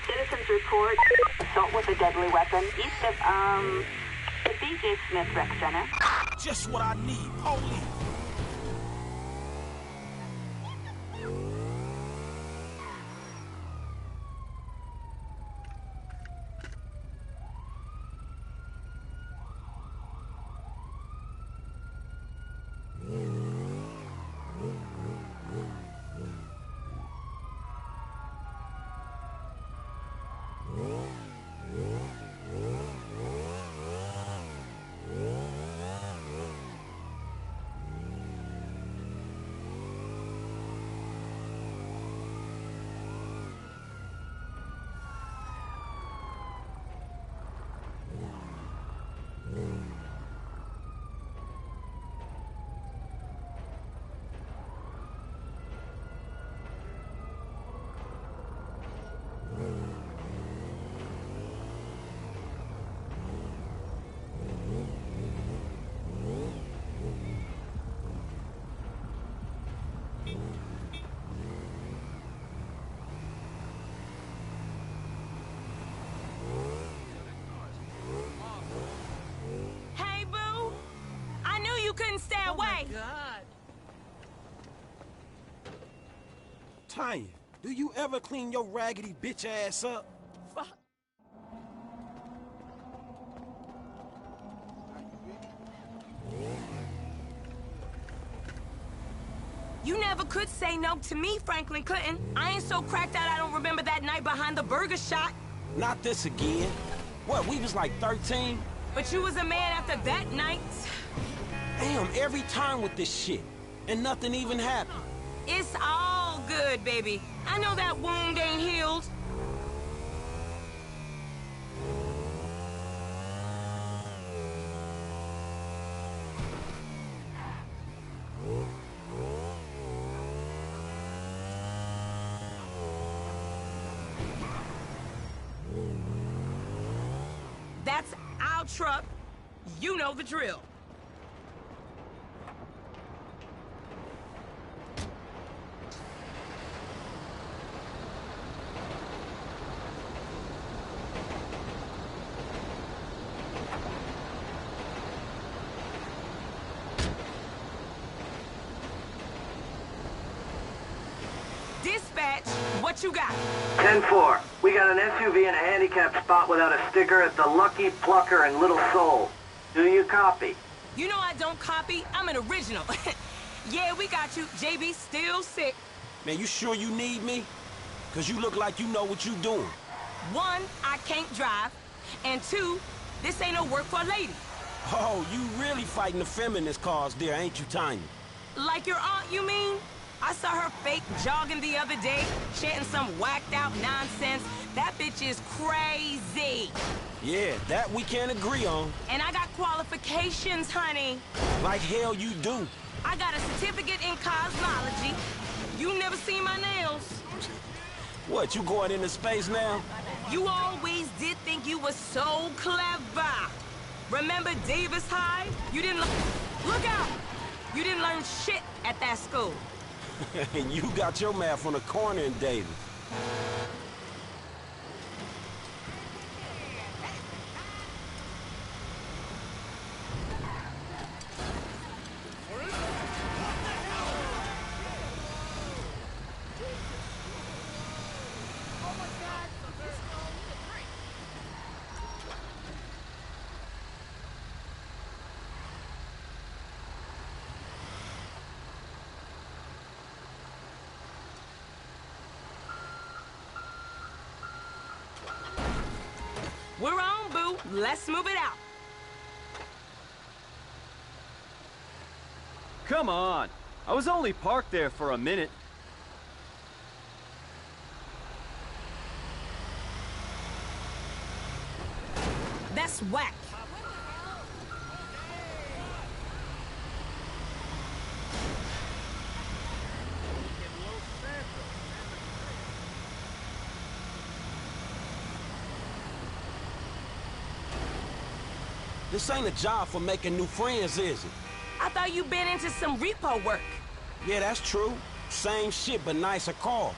Citizens report assault with a deadly weapon east of, the B.J. Smith Rec Center. Just what I need. Police. Hey, boo. I knew you couldn't stay away. God. Tanya, do you ever clean your raggedy bitch ass up? You never could say no to me, Franklin Clinton. I ain't so cracked out I don't remember that night behind the burger shop. Not this again. What, we was like 13? But you was a man after that night. Damn, every time with this shit. And nothing even happened. It's all good, baby. I know that wound ain't healed. That's our truck. You know the drill. Dispatch, what you got? 10-4. We got an SUV in a handicapped spot without a sticker at the Lucky Plucker in Little Seoul. Do you copy? You know I don't copy. I'm an original. Yeah, we got you. JB still sick. Man, you sure you need me? Cause you look like you know what you doing. One, I can't drive. And two, this ain't no work for a lady. Oh, you really fighting the feminist cause there, ain't you, Tanya? Like your aunt, you mean? I saw her fake jogging the other day, chanting some whacked out nonsense. That bitch is crazy. Yeah, that we can't agree on. And I got qualifications, honey. Like hell you do. I got a certificate in cosmology. You never seen my nails. What, you going into space now? You always did think you were so clever. Remember Davis High? You didn't look out! You didn't learn shit at that school. And you got your math on the corner in Davis. We're on, boo. Let's move it out. Come on. I was only parked there for a minute. That's whack. This ain't a job for making new friends, is it? I thought you'd been into some repo work. Yeah, that's true. Same shit, but nicer cars.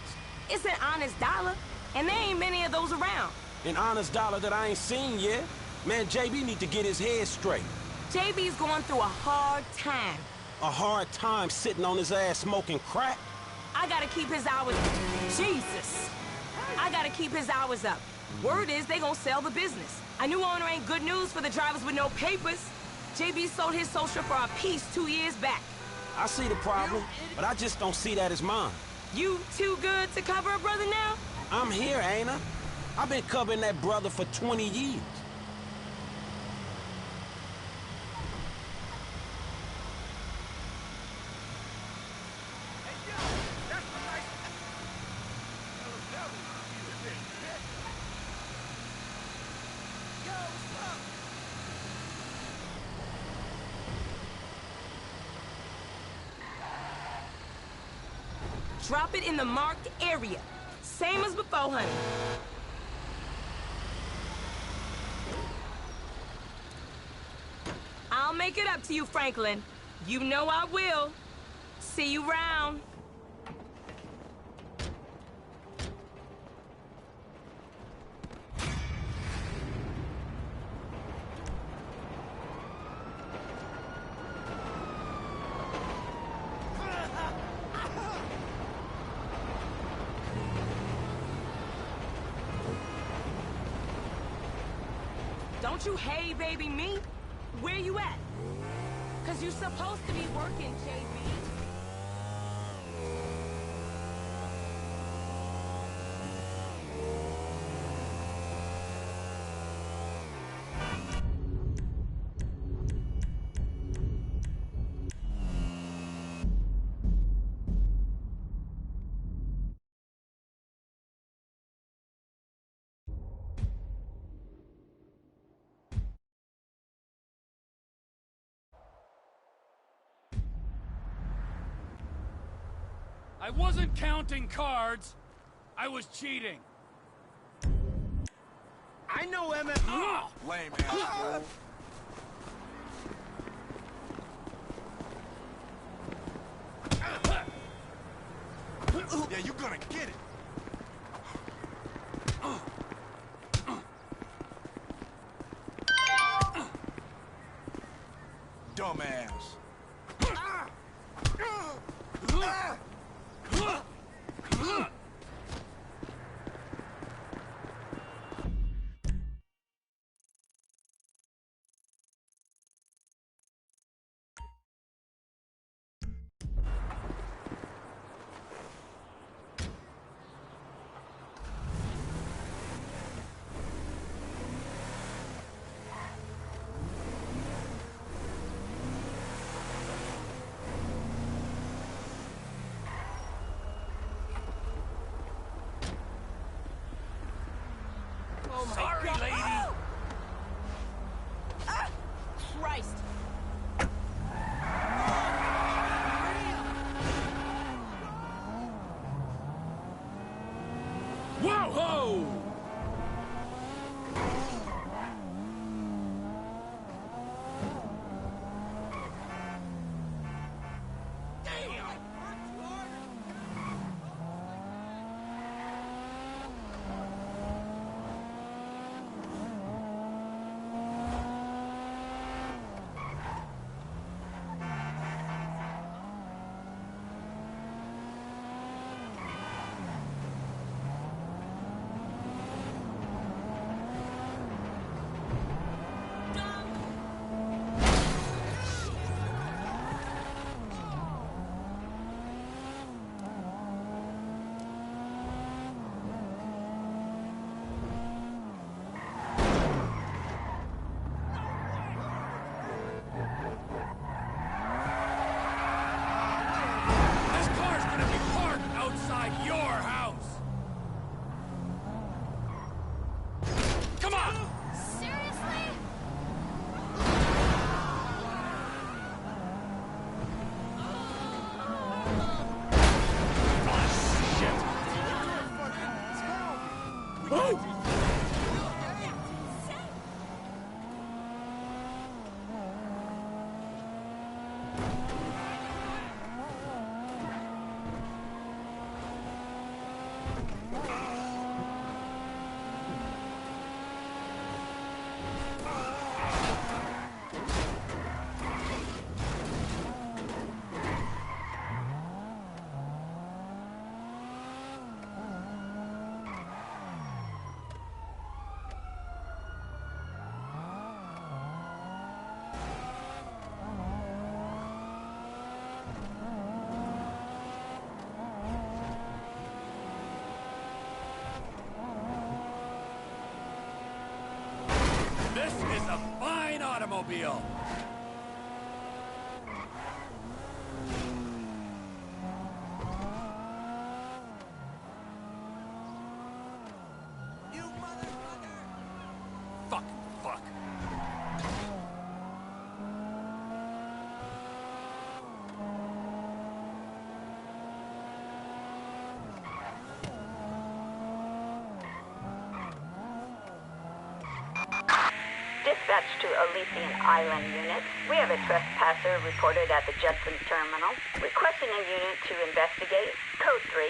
It's an honest dollar, and there ain't many of those around. An honest dollar that I ain't seen yet. Man, JB need to get his head straight. JB's going through a hard time. A hard time sitting on his ass smoking crack? I gotta keep his hours... Jesus! I gotta keep his hours up. Word is they gonna sell the business. A new owner ain't good news for the drivers with no papers. JB sold his social for a piece 2 years back. I see the problem, but I just don't see that as mine. You too good to cover a brother now? I'm here, ain't I? I've been covering that brother for 20 years. Drop it in the marked area. Same as before, honey. I'll make it up to you, Franklin. You know I will. See you round. Don't you hey baby me? Where you at? 'Cause you supposed to be working, JB. I wasn't counting cards. I was cheating. I know MF. Oh. Lame ass. Yeah, you gonna get it. Dumbass. This is a fine automobile. You motherfucker! Fuck. Dispatch to Elysian Island unit. We have a trespasser reported at the Judson terminal. Requesting a unit to investigate. Code 3.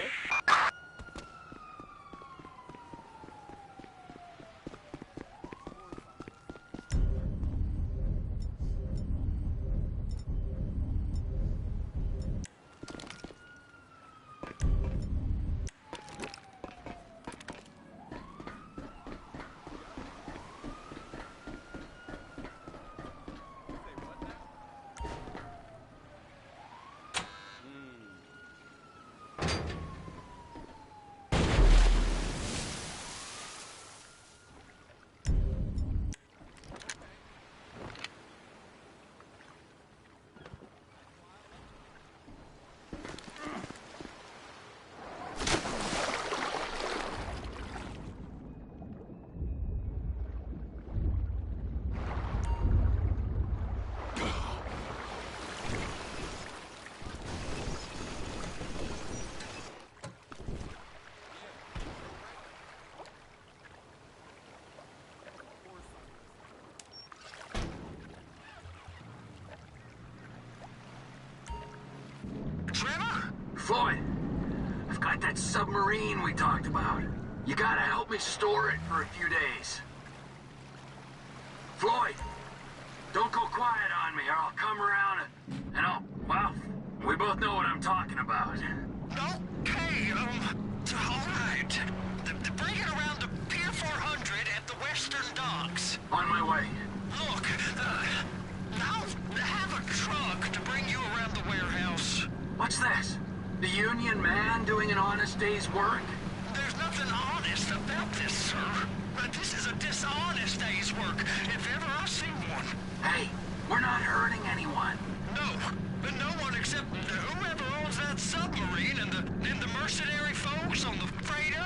Floyd, I've got that submarine we talked about. You gotta help me store it for a few days. Floyd, don't go quiet on me or I'll come around and well, we both know what I'm talking about. Okay, all right. Bring it around to Pier 400 at the Western Docks. On my way. Look, I'll have a truck to bring you around the warehouse. What's this? The union man doing an honest day's work? There's nothing honest about this, sir. This is a dishonest day's work, if ever I've seen one. Hey, we're not hurting anyone. No, but no one except whoever owns that submarine and the mercenary folks on the freighter.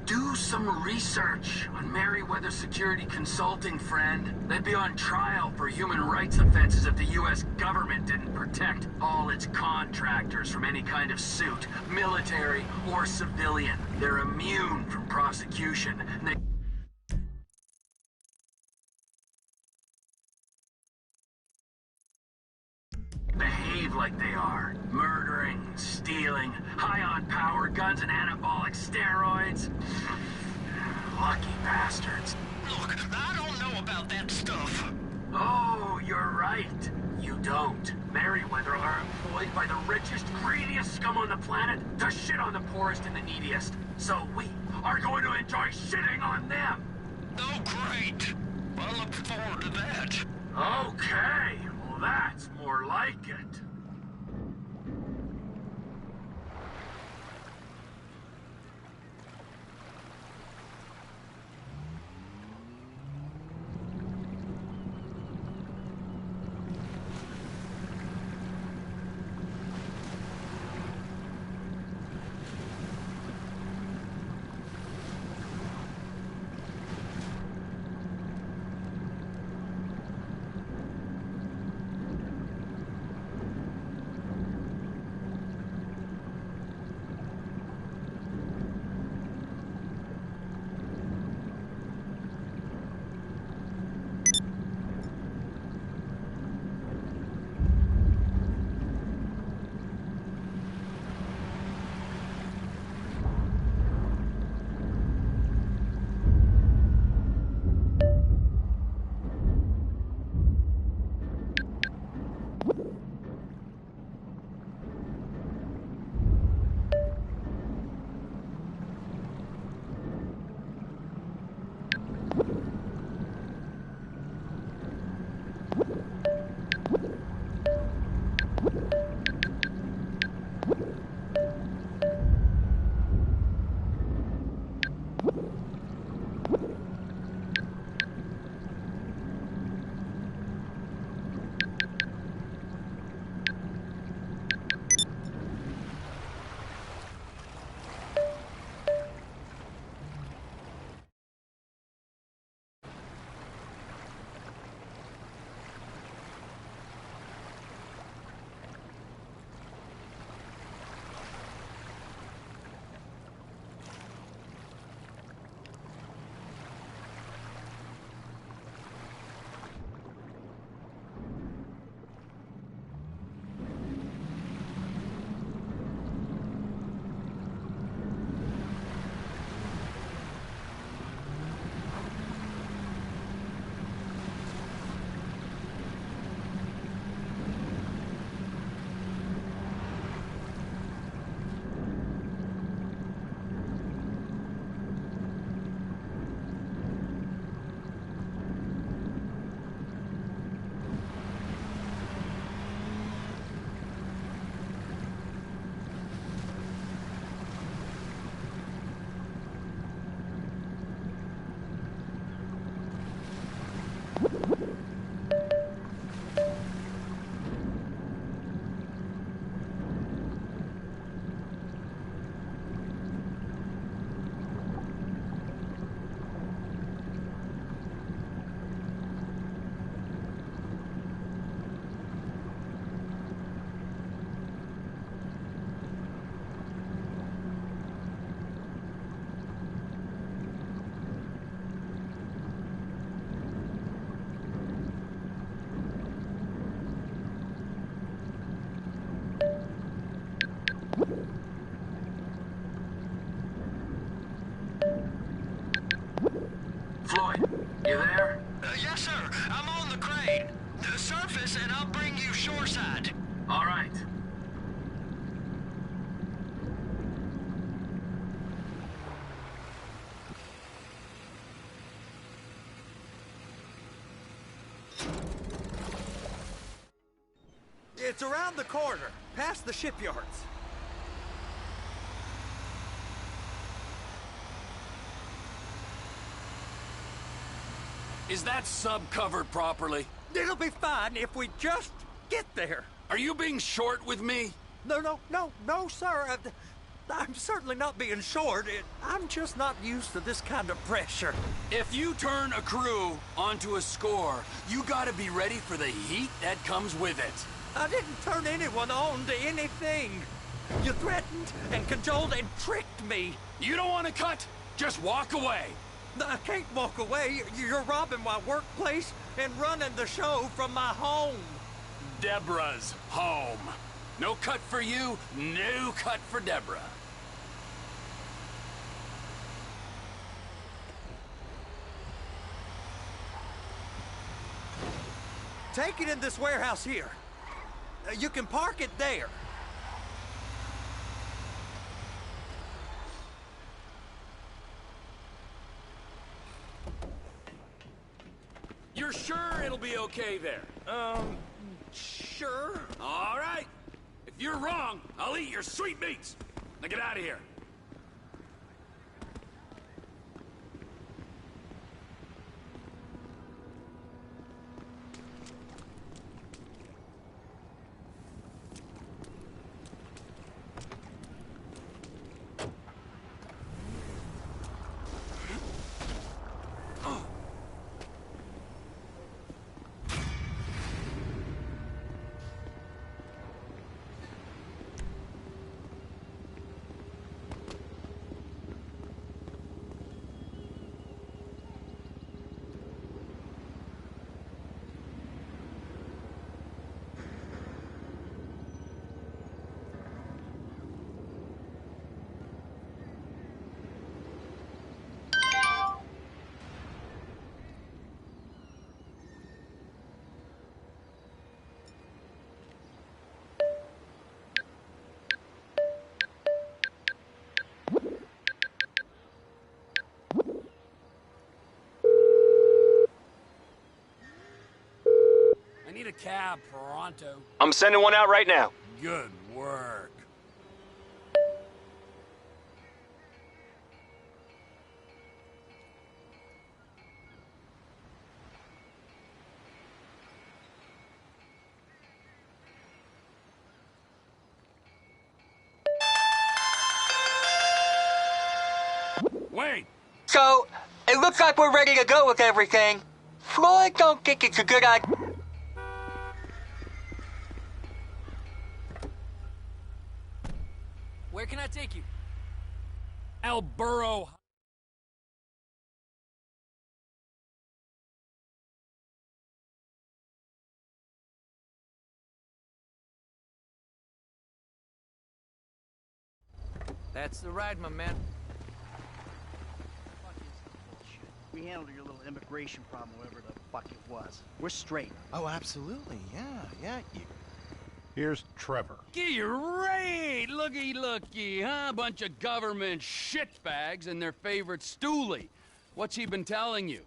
Do some research on Merryweather Security Consulting, friend. They'd be on trial for human rights offenses if the U.S. government didn't protect all its contractors from any kind of suit, military or civilian. They're immune from prosecution. And they behave like they are. Murdering, stealing, high on power, guns and anabolic steroids. Lucky bastards. Look, I don't know about that stuff. Oh, you're right. You don't. Merryweather are employed by the richest, greediest scum on the planet to shit on the poorest and the neediest. So we are going to enjoy shitting on them. Oh, great. I look forward to that. Okay. Well, that's more like it. Floyd, you there? Yes, sir. I'm on the crane. Surface, and I'll bring you shoreside. All right. It's around the corner, past the shipyards. Is that sub covered properly? It'll be fine if we just get there. Are you being short with me? No, sir. I'm certainly not being short. I'm just not used to this kind of pressure. If you turn a crew onto a score, you gotta be ready for the heat that comes with it. I didn't turn anyone on to anything. You threatened and cajoled and tricked me. You don't want to cut? Just walk away. I can't walk away. You're robbing my workplace and running the show from my home. Deborah's home. No cut for you, no cut for Deborah. Take it in this warehouse here. You can park it there. You're sure it'll be okay there? Sure. All right. If you're wrong, I'll eat your sweetmeats. Now get out of here. I need a cab, pronto. I'm sending one out right now. Good work. Wait! So, it looks like we're ready to go with everything. Floyd don't think it's a good idea. Where can I take you? Alburo. That's the ride, my man. We handled your little immigration problem, whatever the fuck it was. We're straight. Oh, absolutely. Yeah. Here's Trevor. Great! Looky, huh? Bunch of government shitbags and their favorite stoolie. What's he been telling you?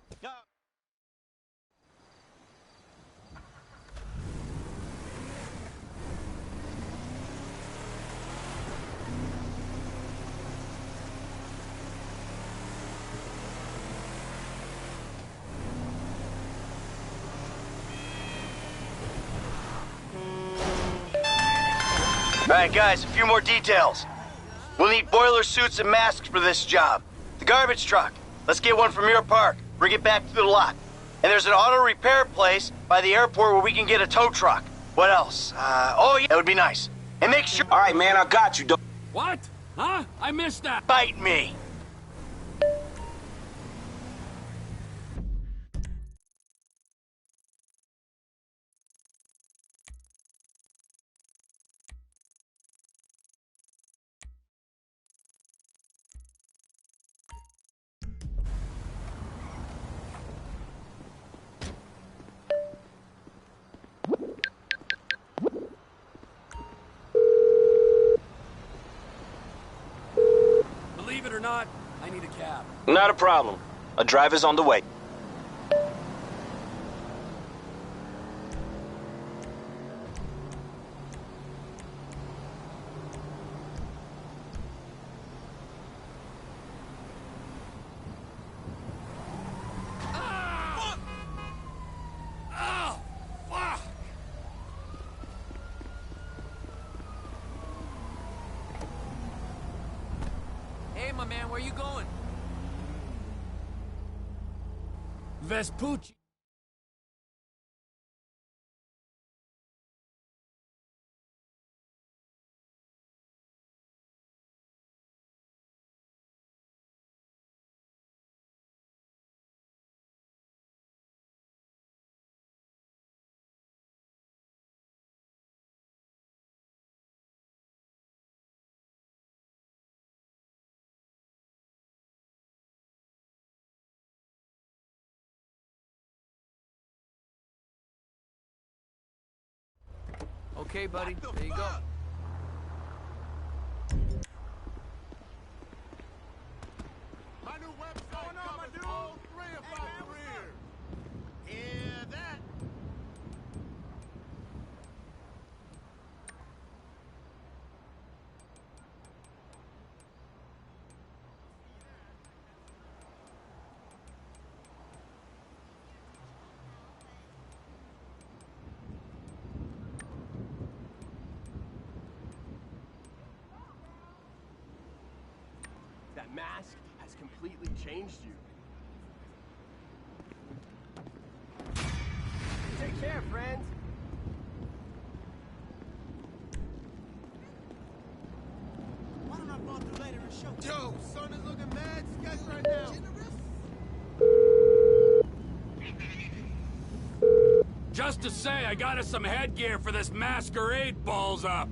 Alright guys, a few more details. We'll need boiler suits and masks for this job. The garbage truck. Let's get one from your park. Bring it back to the lot. And there's an auto repair place by the airport where we can get a tow truck. What else? Oh yeah, that would be nice. And make sure... Alright man, I got you. What? Huh? I missed that. Bite me. Not a problem. A driver's on the way. Hey, my man, where you going? Vespucci. Okay, buddy, there you go. My new website covers all three of my careers. Hear that? That mask has completely changed you. Take care, friends. Why don't I fall through later and show? Yo, son is looking mad sketch right now. Just to say, I got us some headgear for this masquerade balls up.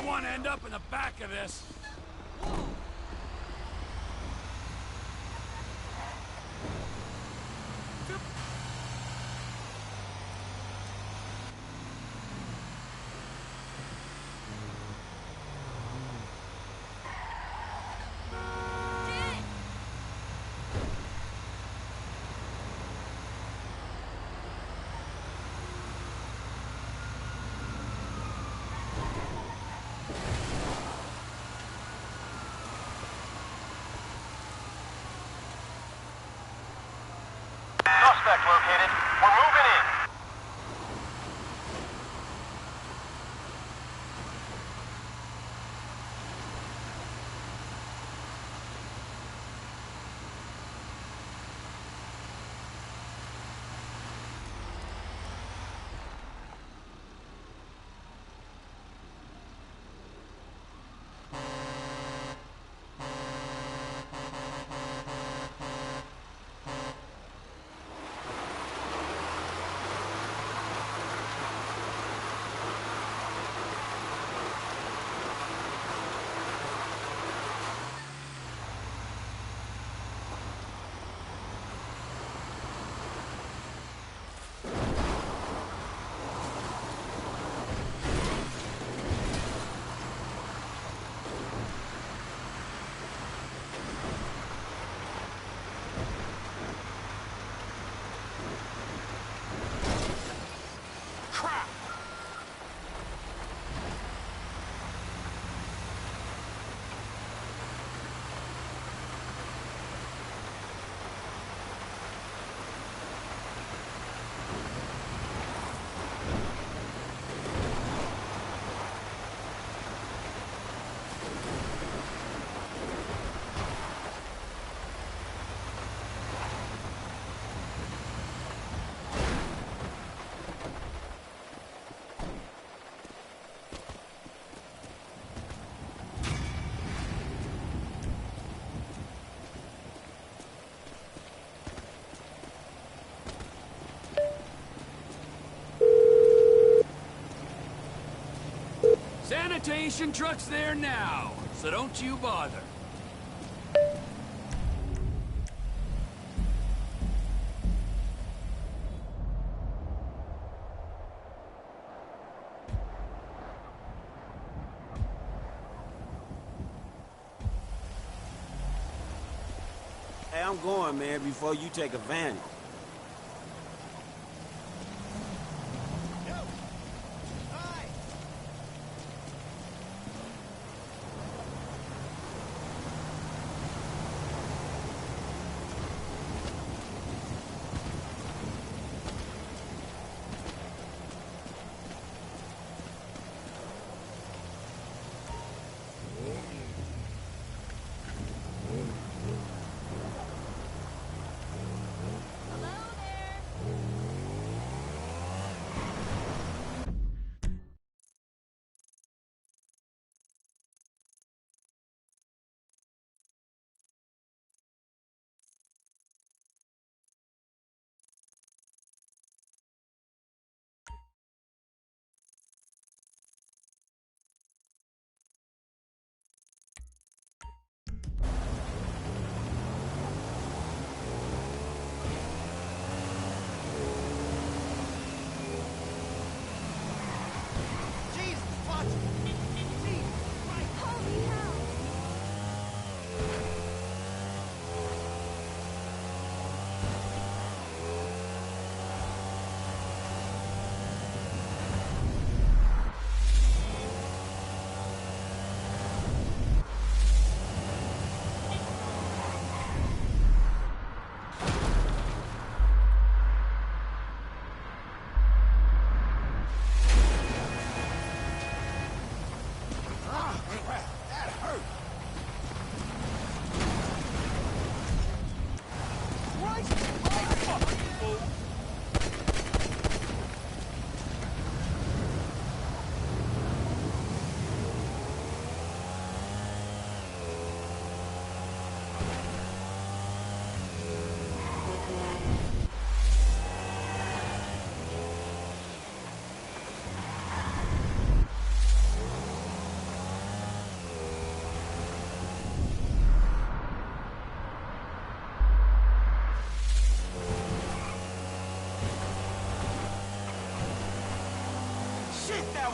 don't want to end up in the back of this. Suspect located. We're moving in. Sanitation truck's there now, so don't you bother. Hey, I'm going, man, before you take advantage.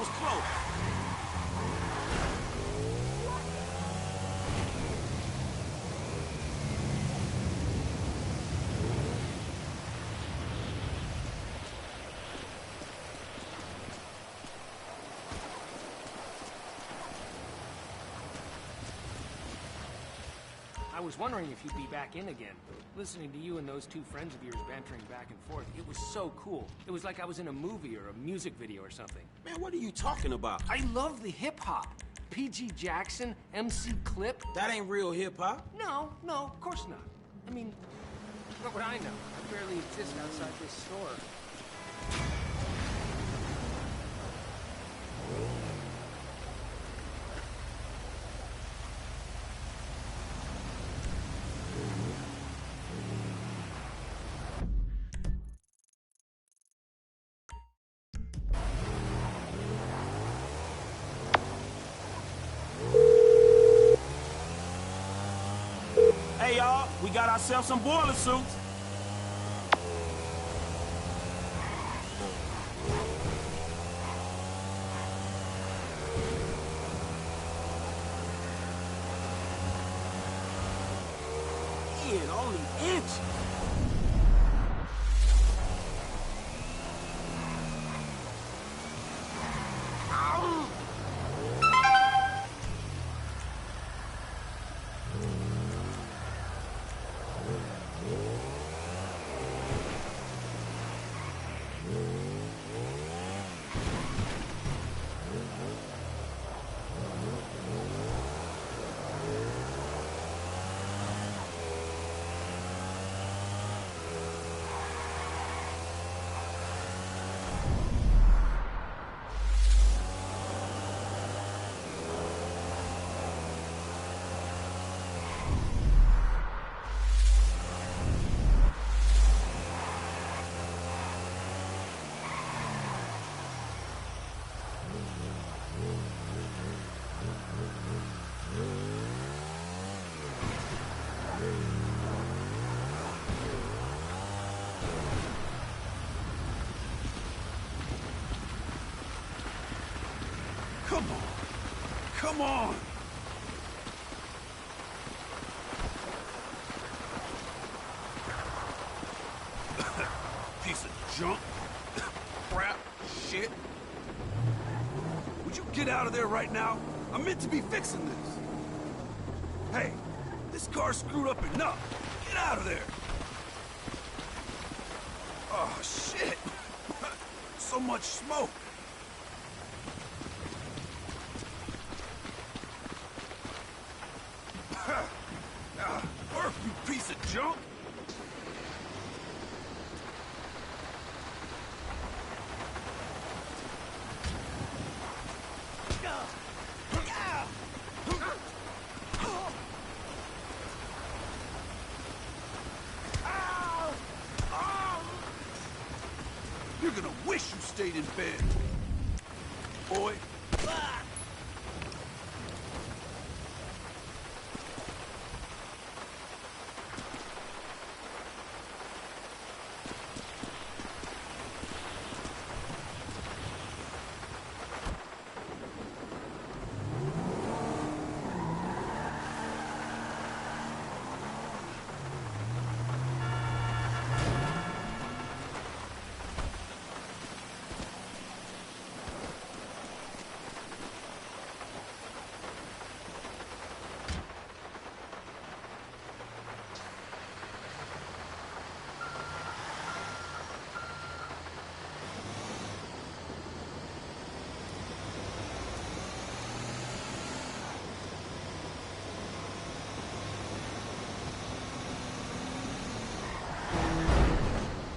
was close. I was wondering if you'd be back in again. Listening to you and those two friends of yours bantering back and forth, it was so cool. It was like I was in a movie or a music video or something. Man, what are you talking about? I love the hip-hop. P.G. Jackson, MC Clip. That ain't real hip-hop. No, of course not. I mean, what would I know? I barely exist outside this store. Hey, y'all, we got ourselves some boiler suits. Man, only inches. Come on! Piece of junk. Crap. Shit. Would you get out of there right now? I'm meant to be fixing this. Hey, this car's screwed up enough. Get out of there. Oh, shit. So much smoke. Work, you piece of junk! You're gonna wish you stayed in bed, boy.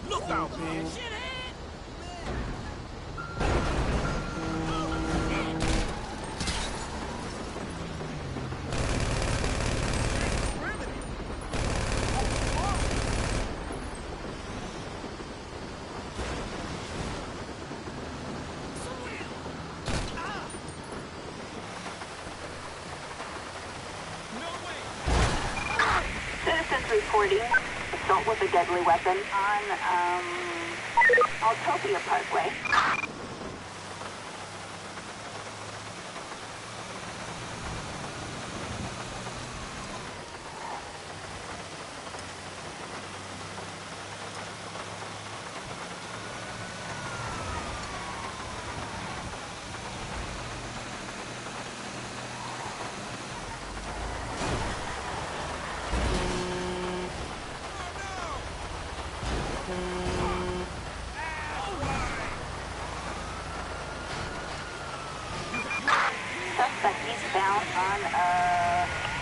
Look out, man. Citizens reporting assault with a deadly weapon on, Altopia Parkway.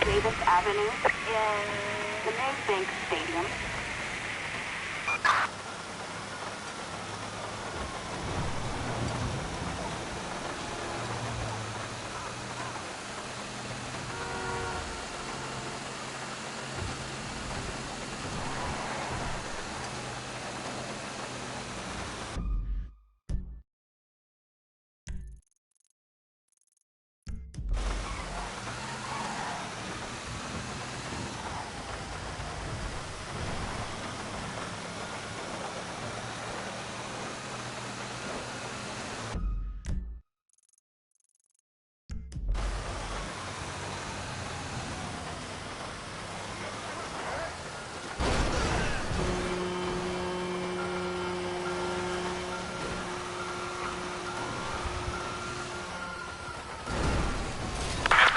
Davis Avenue in the new Bank Stadium.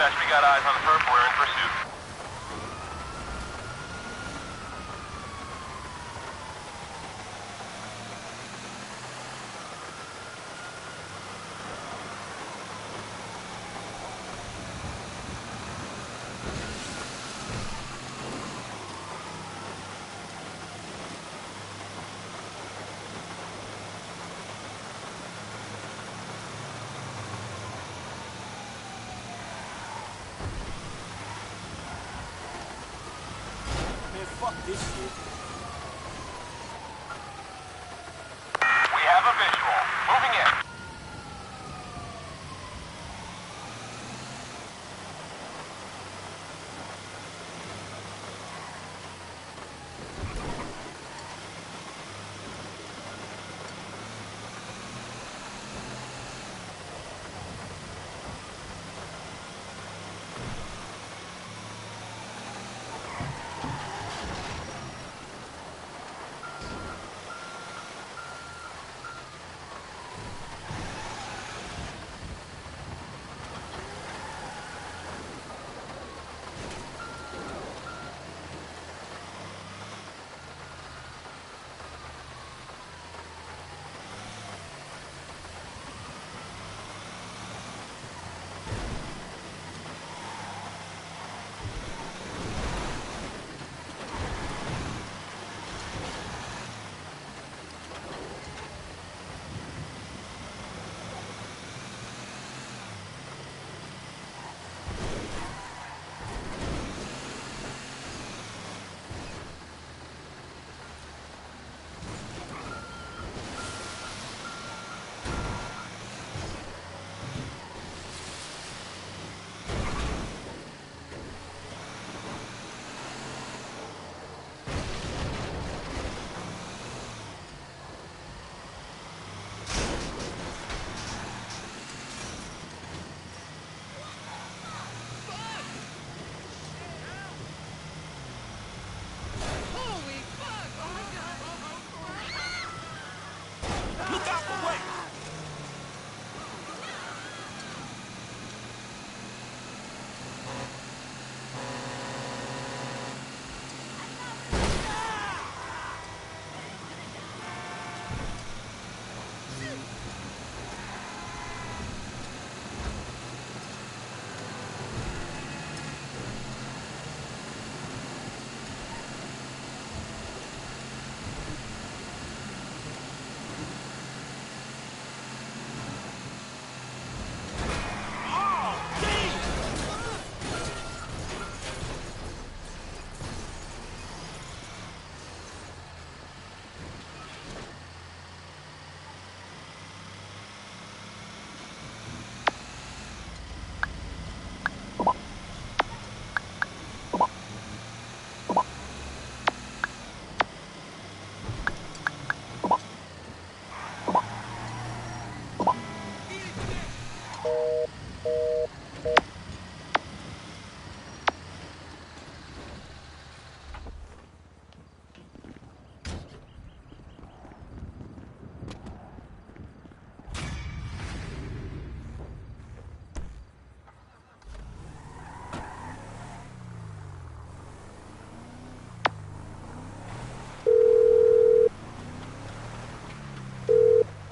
We got eyes on the perp. We're in pursuit. Fuck this shit. We have a visual. Moving in.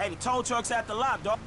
Hey, the tow truck's at the lot, dog.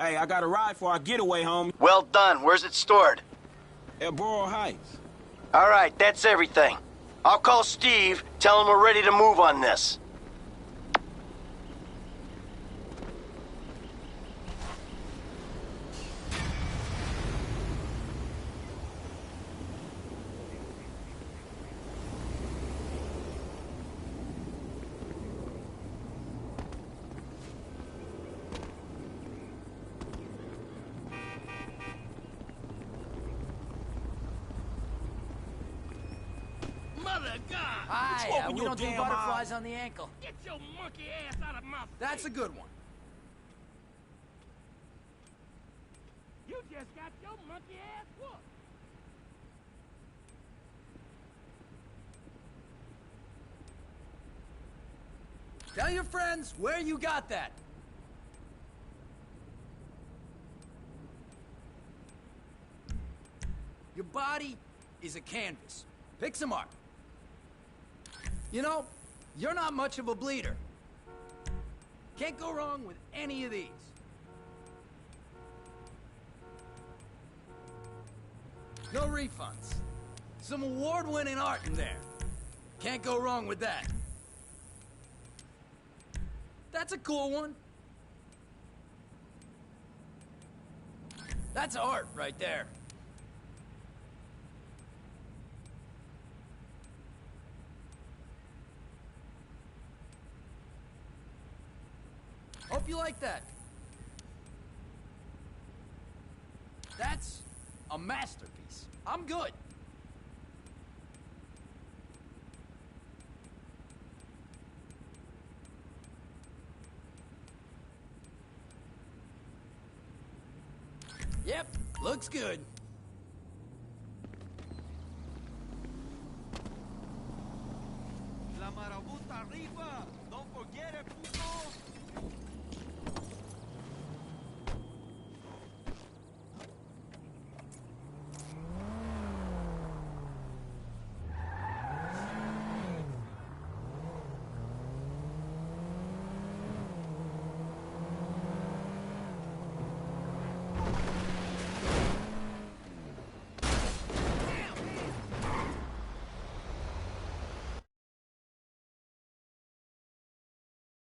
Hey, I got a ride for our getaway, homie. Well done. Where's it stored? At Borough Heights. All right, that's everything. I'll call Steve, tell him we're ready to move on this. Hi, we don't do butterflies on the ankle. Get your monkey ass out of my face. That's a good one. You just got your monkey ass whooped. Tell your friends where you got that. Your body is a canvas. Pick some art. You know, you're not much of a bleeder. Can't go wrong with any of these. No refunds. Some award-winning art in there. Can't go wrong with that. That's a cool one. That's art right there. Hope you like that. That's a masterpiece. I'm good. Yep, looks good. La marabunta arriba. Don't forget it, puto.